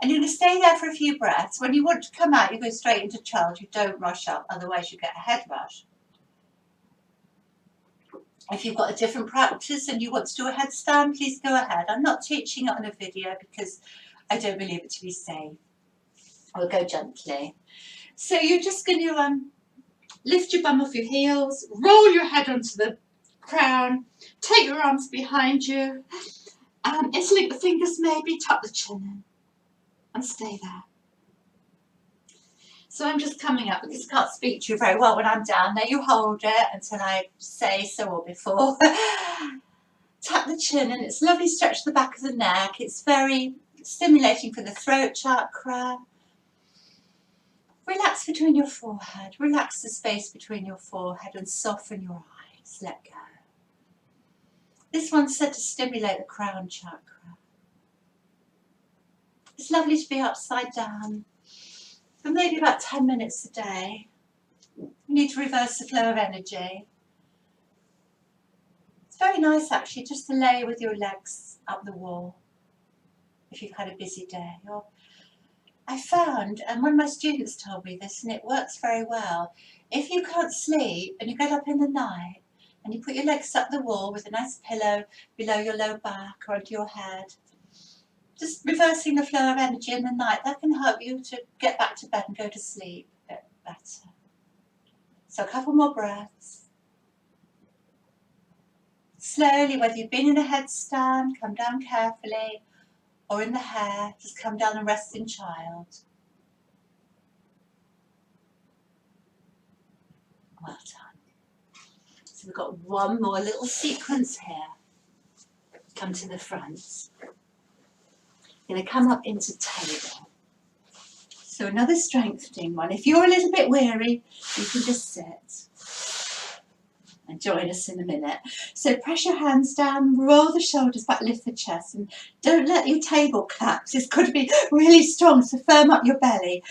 And you're going to stay there for a few breaths. When you want to come out, you go straight into child. You don't rush up, otherwise you get a head rush. If you've got a different practice and you want to do a headstand, please go ahead. I'm not teaching it on a video because I don't believe it to be safe. I'll go gently. So you're just going to lift your bum off your heels, roll your head onto the crown, take your arms behind you, interlink the fingers maybe, tuck the chin in, and stay there. So I'm just coming up because I can't speak to you very well when I'm down there. You hold it until I say so or before. Tuck the chin in. It's a lovely stretch to the back of the neck. It's very stimulating for the throat chakra. Relax between your forehead. Relax the space between your forehead and soften your eyes. Let go. This one's said to stimulate the crown chakra. It's lovely to be upside down for maybe about 10 minutes a day. You need to reverse the flow of energy. It's very nice actually just to lay with your legs up the wall if you've had a busy day. Or I found, and one of my students told me this, and it works very well, if you can't sleep and you get up in the night and you put your legs up the wall with a nice pillow below your low back or under your head, just reversing the flow of energy in the night, that can help you to get back to bed and go to sleep a bit better. So a couple more breaths. Slowly, whether you've been in a headstand, come down carefully, or in the hair, just come down and rest in child. Well done. So we've got one more little sequence here. Come to the front. You're going to come up into table. So another strengthening one. If you're a little bit weary, you can just sit and join us in a minute. So press your hands down, roll the shoulders back, lift the chest, and don't let your table collapse. It's got to be really strong, so firm up your belly.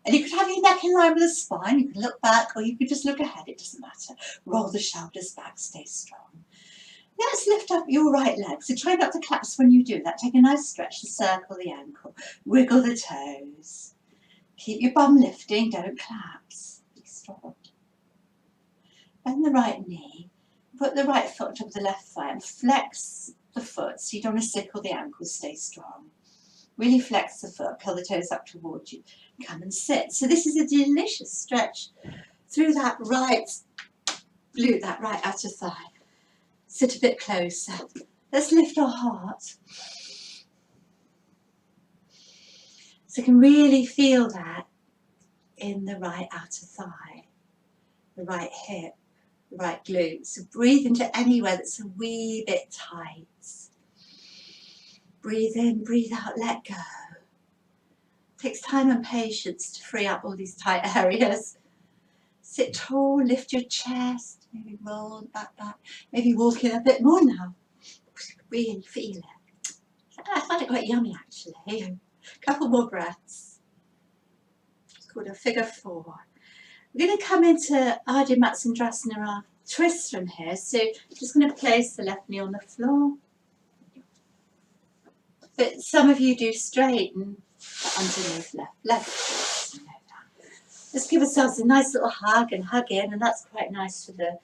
And you could have your neck in line with the spine. You can look back or you could just look ahead. It doesn't matter. Roll the shoulders back, stay strong. Let's lift up your right leg. So try not to collapse when you do that. Take a nice stretch to circle the ankle. Wiggle the toes. Keep your bum lifting, don't collapse. Be strong. Bend the right knee. Put the right foot on top of the left thigh and flex the foot so you don't want to sickle the ankles, stay strong. Really flex the foot, pull the toes up towards you. Come and sit. So this is a delicious stretch through that right glute, that right outer thigh. Sit a bit closer. Let's lift our heart. So you can really feel that in the right outer thigh, the right hip, the right glute. So breathe into anywhere that's a wee bit tight. Breathe in, breathe out, let go. It takes time and patience to free up all these tight areas. Sit tall, lift your chest, maybe roll back, maybe walk in a bit more now. Really feel it. I find it quite yummy actually. A couple more breaths. It's called a figure 4. We're going to come into Ardha Matsyendrasana twist from here. So just going to place the left knee on the floor. But some of you do straighten underneath left leg. Let's give ourselves a nice little hug and hug in, and that's quite nice for the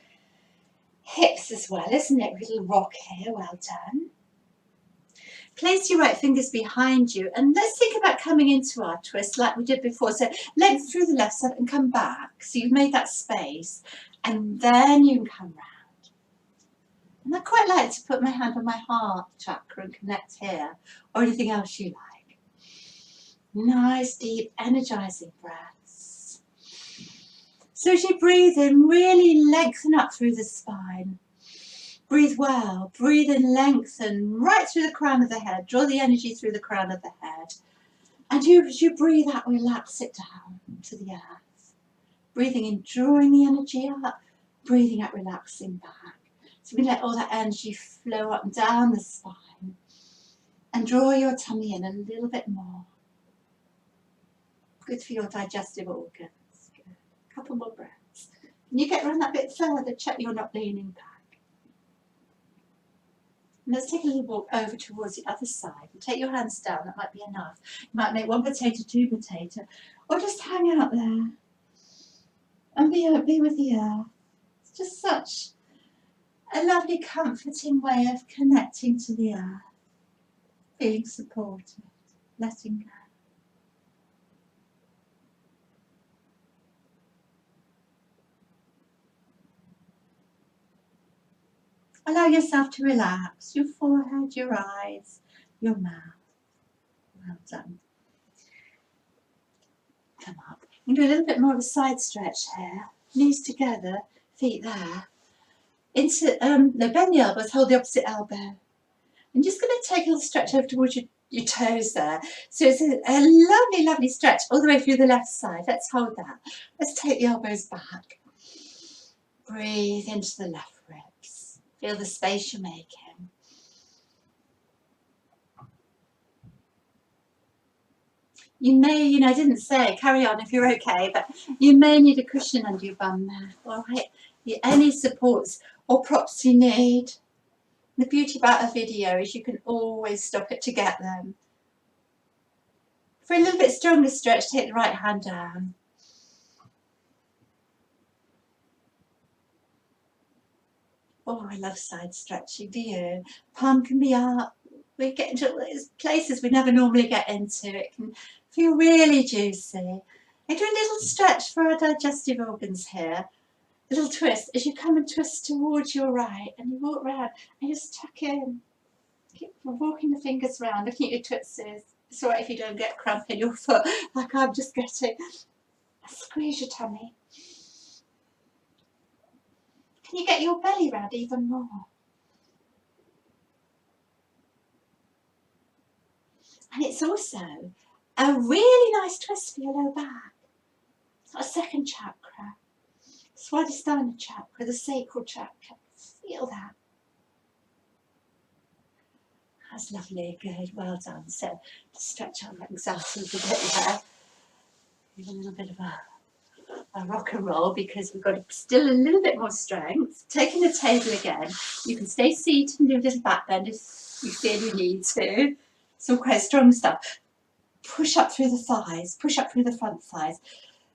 hips as well, isn't it? A little rock here, well done. Place your right fingers behind you, and let's think about coming into our twist like we did before. So legs through the left side and come back. So you've made that space, and then you can come round. And I quite like to put my hand on my heart chakra and connect here, or anything else you like. Nice, deep, energizing breaths. So as you breathe in, really lengthen up through the spine. Breathe well. Breathe in, lengthen right through the crown of the head. Draw the energy through the crown of the head. And as you breathe out, relax it down to the earth. Breathing in, drawing the energy up. Breathing out, relaxing back. So we let all that energy flow up and down the spine. And draw your tummy in a little bit more. Good for your digestive organs. Good. A couple more breaths. Can you get around that bit further? Check you're not leaning back. And let's take a little walk over towards the other side. And take your hands down, that might be enough. You might make 1 potato, 2 potato, or just hang out there and be with the earth. It's just such a lovely, comforting way of connecting to the earth, feeling supported. letting go. Allow yourself to relax your forehead, your eyes, your mouth. Well done. Come up. We'll do a little bit more of a side stretch here. Knees together, feet there. Into no, bend the elbows, hold the opposite elbow. I'm just going to take a little stretch over towards your toes there. So it's a lovely, lovely stretch all the way through the left side. Let's hold that. Let's take the elbows back. Breathe into the left ribs. Feel the space you're making. You may, I didn't say, carry on if you're okay, but you may need a cushion under your bum there. All right. Any supports or props you need. The beauty about a video is you can always stop it to get them. For a little bit stronger stretch, take the right hand down. Oh, I love side stretching, do you? Palm can be up. We get into those places we never normally get into. It can feel really juicy. I do a little stretch for our digestive organs here. A little twist as you come and twist towards your right and you walk round and just tuck in. Keep walking the fingers round, looking at your twisters. It's all right if you don't get cramp in your foot like I'm just getting. Squeeze your tummy. Can you get your belly round even more? And it's also a really nice twist for your lower back. It's our second chakra. Swadhisthana chakra, the sacral chakra. Feel that. That's lovely, good, well done. So stretch our legs out a little bit there. Give a little bit of a rock and roll because we've got still a little bit more strength. Taking the table again. You can stay seated and do a little back bend if you feel you need to. It's all quite strong stuff. Push up through the thighs, push up through the front thighs.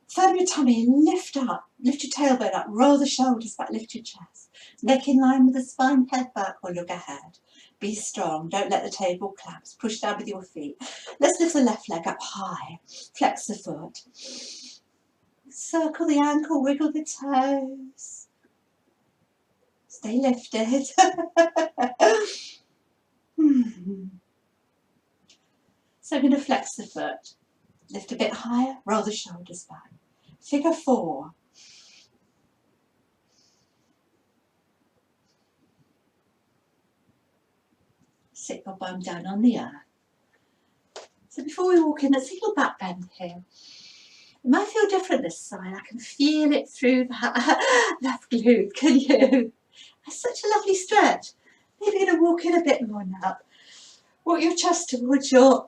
Firm your tummy, lift up, lift your tailbone up, roll the shoulders back, lift your chest. Neck in line with the spine, head back or look ahead. Be strong, don't let the table collapse. Push down with your feet. Let's lift the left leg up high, flex the foot. Circle the ankle, wiggle the toes. Stay lifted. So I'm going to flex the foot. Lift a bit higher, roll the shoulders back. Figure 4. Sit your bum down on the earth. So before we walk in, let's take a little back bend here. It might feel different this side. I can feel it through that left glute. Can you? It's such a lovely stretch. Maybe you're going to walk in a bit more now. Walk your chest towards your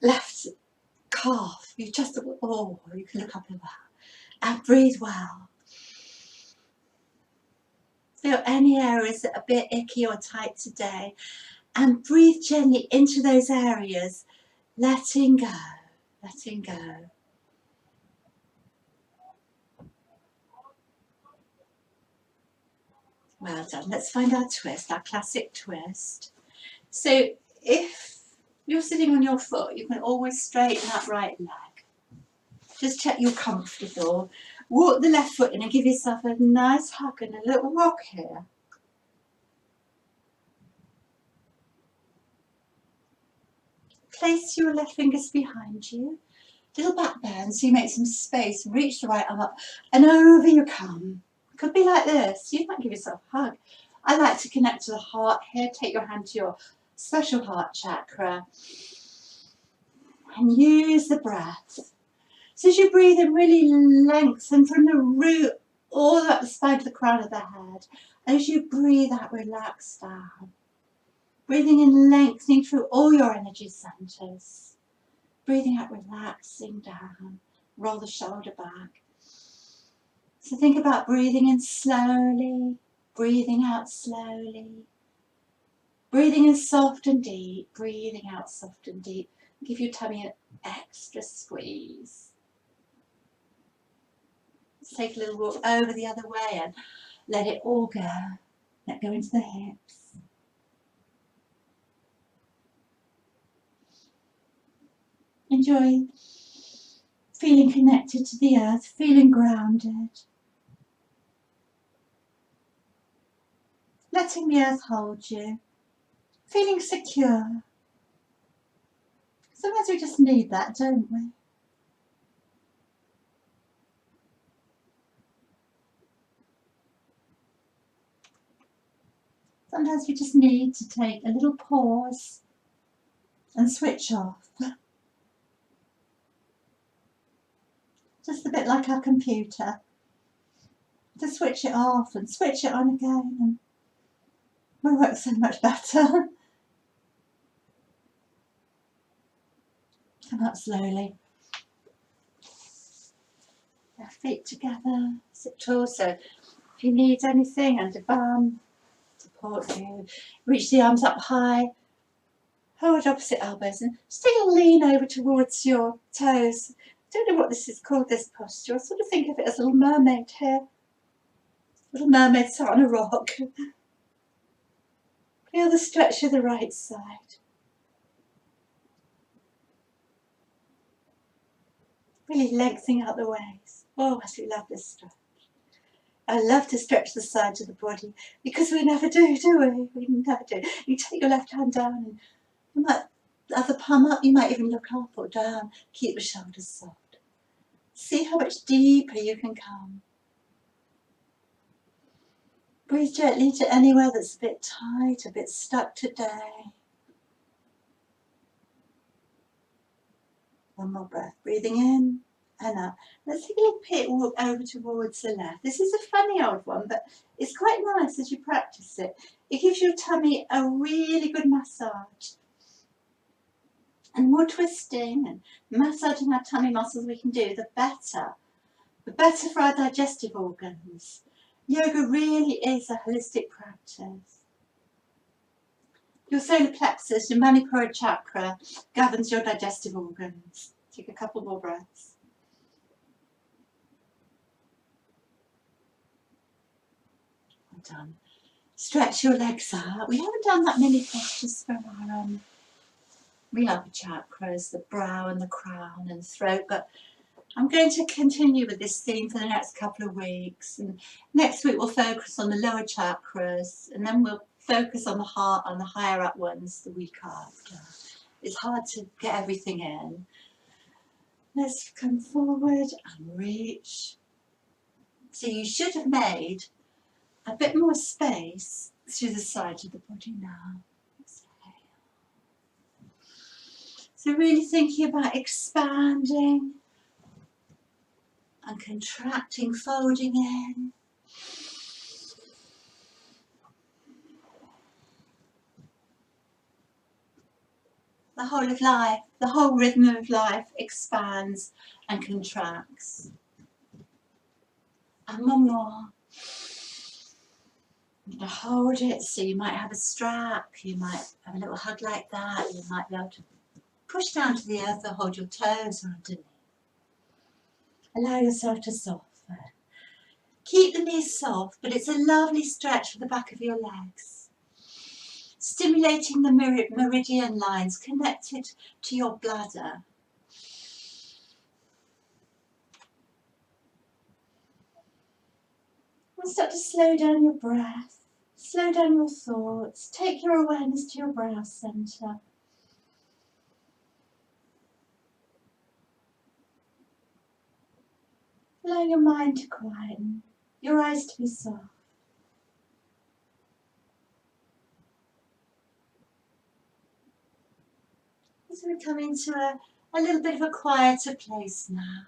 left calf. You just, oh, you can look up at that. And breathe well. Feel any areas that are a bit icky or tight today. And breathe gently into those areas, letting go, letting go. Well done. Let's find our twist, our classic twist. So if you're sitting on your foot, you can always straighten that right leg. Just check you're comfortable. Walk the left foot in and give yourself a nice hug and a little rock here. Place your left fingers behind you. Little back bend so you make some space. Reach the right arm up and over you come. It could be like this. You might give yourself a hug. I like to connect to the heart here. Take your hand to your special heart chakra and use the breath. So as you breathe in, really lengthen from the root all up the spine to the crown of the head. And as you breathe out, relax down. Breathing in, lengthening through all your energy centers. Breathing out, relaxing down. Roll the shoulder back. So think about breathing in slowly, breathing out slowly. Breathing in soft and deep, breathing out soft and deep. Give your tummy an extra squeeze. Let's take a little walk over the other way and let it all go. Let go into the hips. Enjoy feeling connected to the earth, feeling grounded. Letting the earth hold you, feeling secure. Sometimes we just need that, don't we? Sometimes we just need to take a little pause and switch off. Just a bit like our computer. To switch it off and switch it on again, and we work so much better. Come up slowly. Our feet together, sit tall. So if you need anything, under bum, support you. Reach the arms up high. Hold opposite elbows and still lean over towards your toes. Don't know what this is called, this posture. I sort of think of it as a little mermaid here. Little mermaid sat on a rock. Feel the stretch of the right side. Really lengthening out the waist. Oh, I do love this stretch. I love to stretch the sides of the body because we never do we? We never do. You take your left hand down and you might have the palm up, you might even look up or down. Keep the shoulders soft. See how much deeper you can come. Breathe gently to anywhere that's a bit tight, a bit stuck today. One more breath. Breathing in and out. Let's take a little pit walk over towards the left. This is a funny old one, but it's quite nice as you practice it. It gives your tummy a really good massage. And more twisting and massaging our tummy muscles we can do, the better. The better for our digestive organs. Yoga really is a holistic practice. Your solar plexus, your Manipura chakra, governs your digestive organs. Take a couple more breaths. Well done. Stretch your legs out. We haven't done that many postures for our upper chakras, the brow and the crown and the throat, but I'm going to continue with this theme for the next couple of weeks. And next week we'll focus on the lower chakras, and then we'll focus on the heart and the higher up ones the week after. It's hard to get everything in. Let's come forward and reach. So you should have made a bit more space through the sides of the body now. Exhale. So really thinking about expanding and contracting, folding in. The whole of life, the whole rhythm of life expands and contracts. And one more. Now hold it, so you might have a strap, you might have a little hug like that, you might be able to push down to the earth or hold your toes or underneath. Allow yourself to soften. Keep the knees soft, but it's a lovely stretch for the back of your legs. Stimulating the meridian lines connected to your bladder. And start to slow down your breath, slow down your thoughts, take your awareness to your brow centre. Allow your mind to quieten, your eyes to be soft. As we come into a little bit of a quieter place now.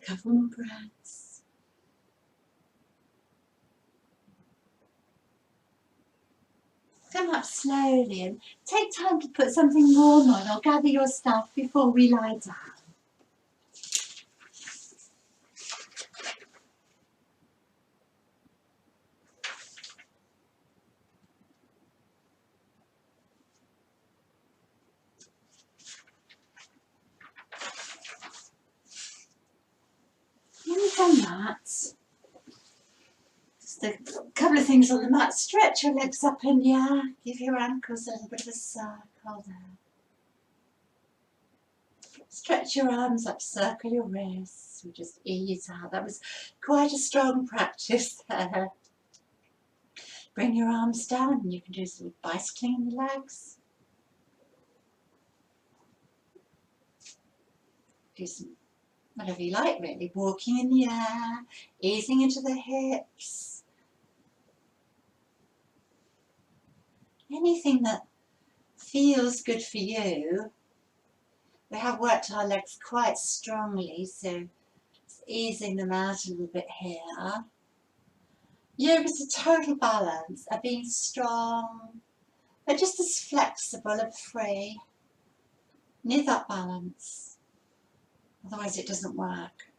A couple more breaths. Come up slowly and take time to put something warm on or gather your stuff before we lie down. When you've done that, So a couple of things on the mat. Stretch your legs up in the air. Give your ankles a little bit of a circle there. Stretch your arms up, circle your wrists. We just ease out. That was quite a strong practice there. Bring your arms down and you can do some bicycling in the legs. Do some whatever you like really. Walking in the air, easing into the hips. Anything that feels good for you. We have worked our legs quite strongly, so just easing them out a little bit here. Yoga is a total balance of being strong, but just as flexible and free. Need that balance, otherwise it doesn't work.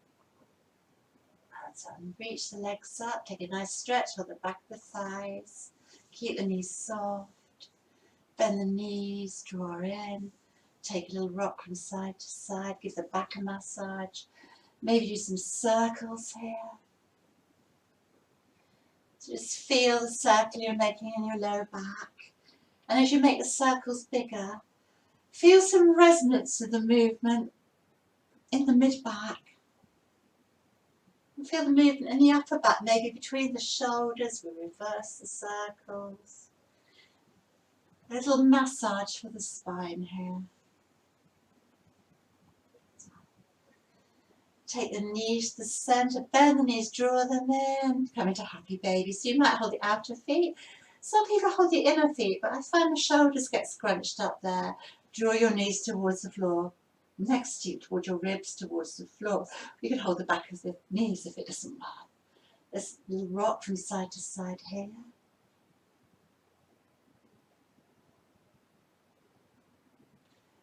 So reach the legs up, take a nice stretch on the back of the thighs, keep the knees soft, bend the knees, draw in, take a little rock from side to side, give the back a massage, maybe do some circles here. So just feel the circle you're making in your lower back. And as you make the circles bigger, feel some resonance of the movement in the mid-back. Feel the movement in the upper back, maybe between the shoulders. We reverse the circles. A little massage for the spine here. Take the knees to the centre, bend the knees, draw them in, come into happy baby. So you might hold the outer feet. Some people hold the inner feet, but I find the shoulders get scrunched up there. Draw your knees towards the floor, next to you, towards your ribs, towards the floor. You can hold the back of the knees if it doesn't work. Let's rock from side to side here.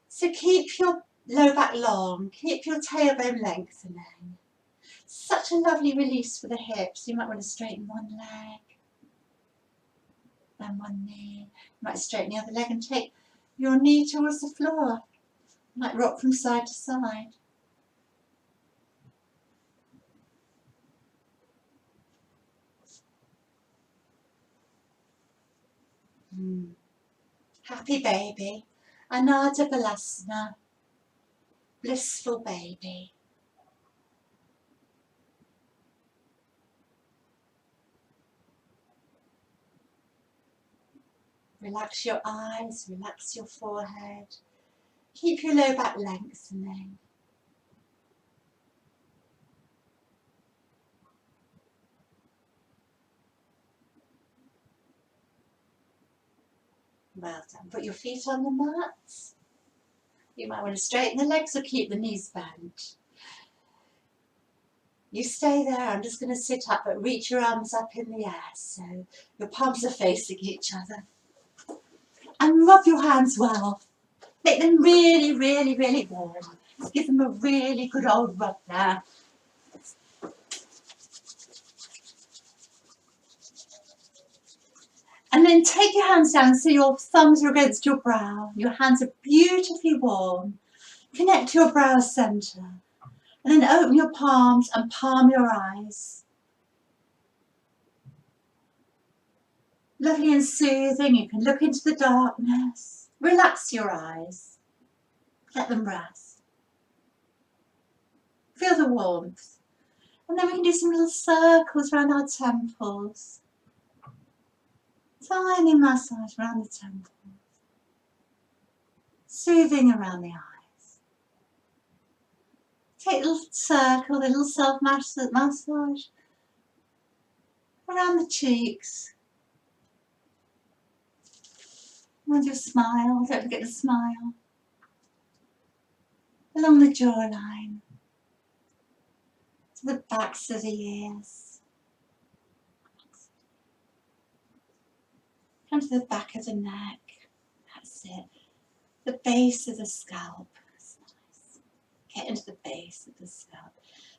So keep your low back long, keep your tailbone lengthening. Such a lovely release for the hips. You might want to straighten one leg, then one knee. You might straighten the other leg and take your knee towards the floor. You might rock from side to side. Happy baby, Anada Balasana, blissful baby. Relax your eyes, relax your forehead. Keep your low back lengthening. Well done. Put your feet on the mat. You might want to straighten the legs or keep the knees bent. You stay there. I'm just going to sit up, but reach your arms up in the air so your palms are facing each other. And rub your hands well. Make them really, really, really warm. Give them a really good old rub there. And then take your hands down so your thumbs are against your brow. Your hands are beautifully warm. Connect to your brow centre. And then open your palms and palm your eyes. Lovely and soothing. You can look into the darkness. Relax your eyes. Let them rest. Feel the warmth. And then we can do some little circles around our temples. Tiny massage around the temples. Soothing around the eyes. Take a little circle, a little self-massage around the cheeks. Around your smile, don't forget to smile. Along the jawline. To the backs of the ears. Come to the back of the neck. That's it. The base of the scalp. That's nice. Get into the base of the scalp.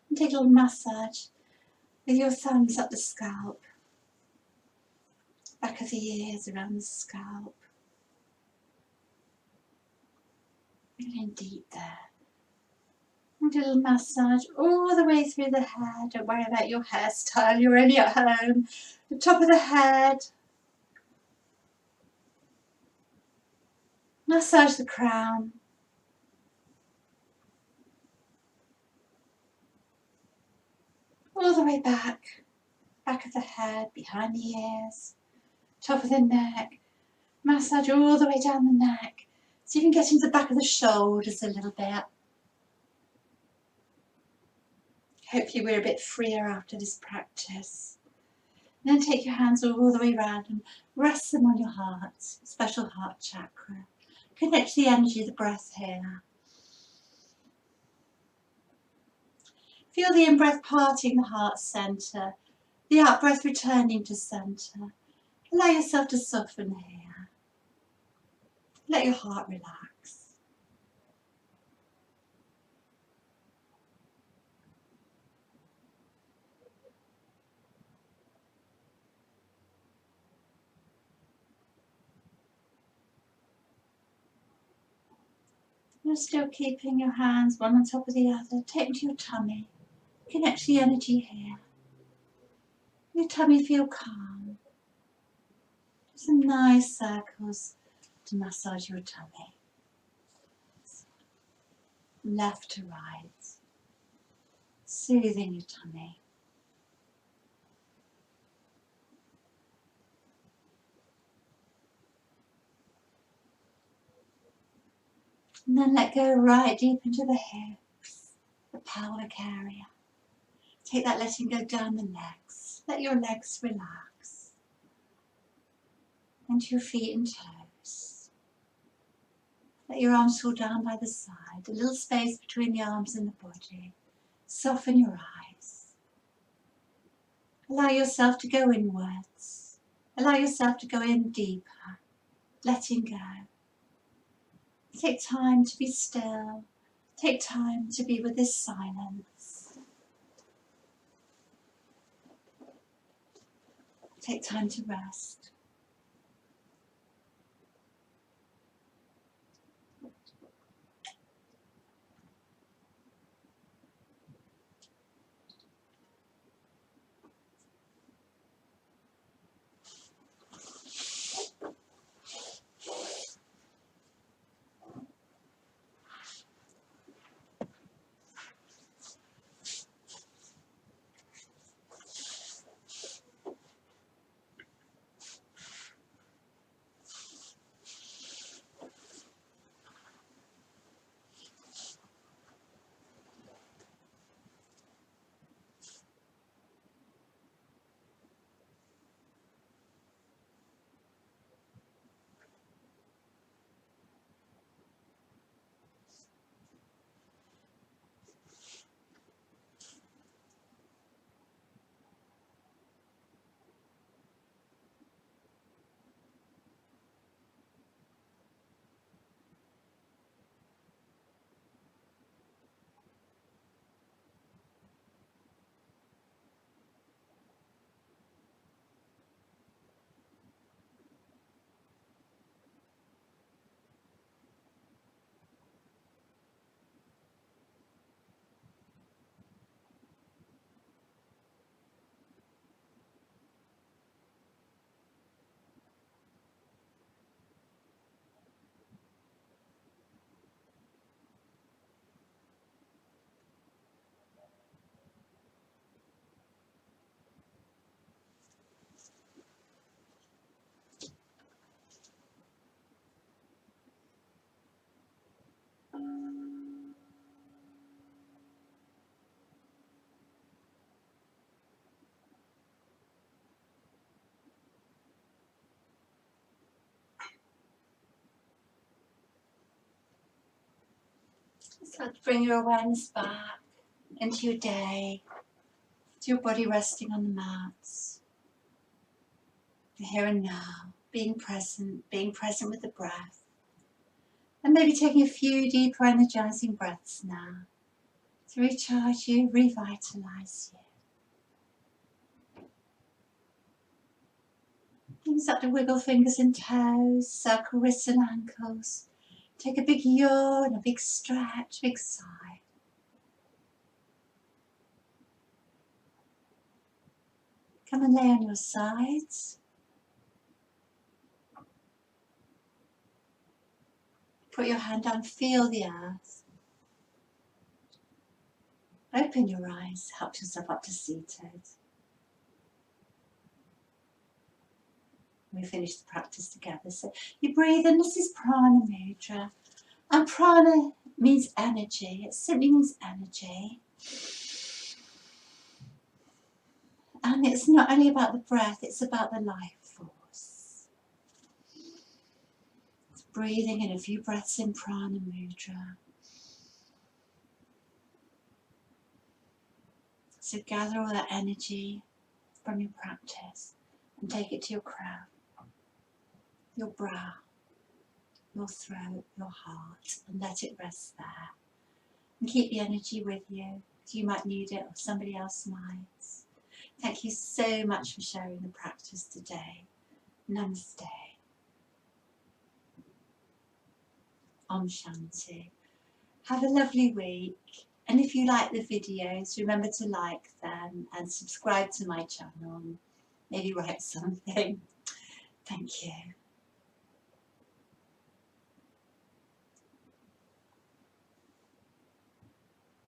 And take a little massage with your thumbs up the scalp. Back of the ears, around the scalp. Get in deep there. And a little massage all the way through the hair. Don't worry about your hairstyle, you're only at home. The top of the head. Massage the crown. All the way back. Back of the head, behind the ears. Top of the neck. Massage all the way down the neck. So you can get into the back of the shoulders a little bit. Hopefully we're a bit freer after this practice. And then take your hands all the way around and rest them on your heart, special heart chakra. Connect to the energy of the breath here. Feel the in-breath parting the heart centre, the out-breath returning to centre. Allow yourself to soften here. Let your heart relax. You're still keeping your hands one on top of the other. Take them to your tummy. Connect to the energy here. Your tummy feel calm. Some nice circles to massage your tummy. Left to right. Soothing your tummy. And then let go right deep into the hips, the pelvic area. Take that letting go down the legs. Let your legs relax. Into your feet and toes. Let your arms fall down by the side. A little space between the arms and the body. Soften your eyes. Allow yourself to go inwards. Allow yourself to go in deeper. Letting go. Take time to be still. Take time to be with this silence. Take time to rest. Start to bring your awareness back into your day, to your body resting on the mats, the here and now, being present with the breath, and maybe taking a few deeper energizing breaths now to recharge you, revitalize you. You can start to wiggle fingers and toes, circle wrists and ankles. Take a big yawn, a big stretch, big sigh. Come and lay on your sides. Put your hand down, feel the earth. Open your eyes, help yourself up to seated. We finish the practice together. So you breathe in, this is Prana Mudra. And Prana means energy, it simply means energy. And it's not only about the breath, it's about the life force. It's breathing in a few breaths in Prana Mudra. So gather all that energy from your practice and take it to your crown, your brow, your throat, your heart, and let it rest there. And keep the energy with you. You might need it or somebody else might. Thank you so much for sharing the practice today. Namaste. Om Shanti. Have a lovely week. And if you like the videos, remember to like them and subscribe to my channel. Maybe write something. Thank you.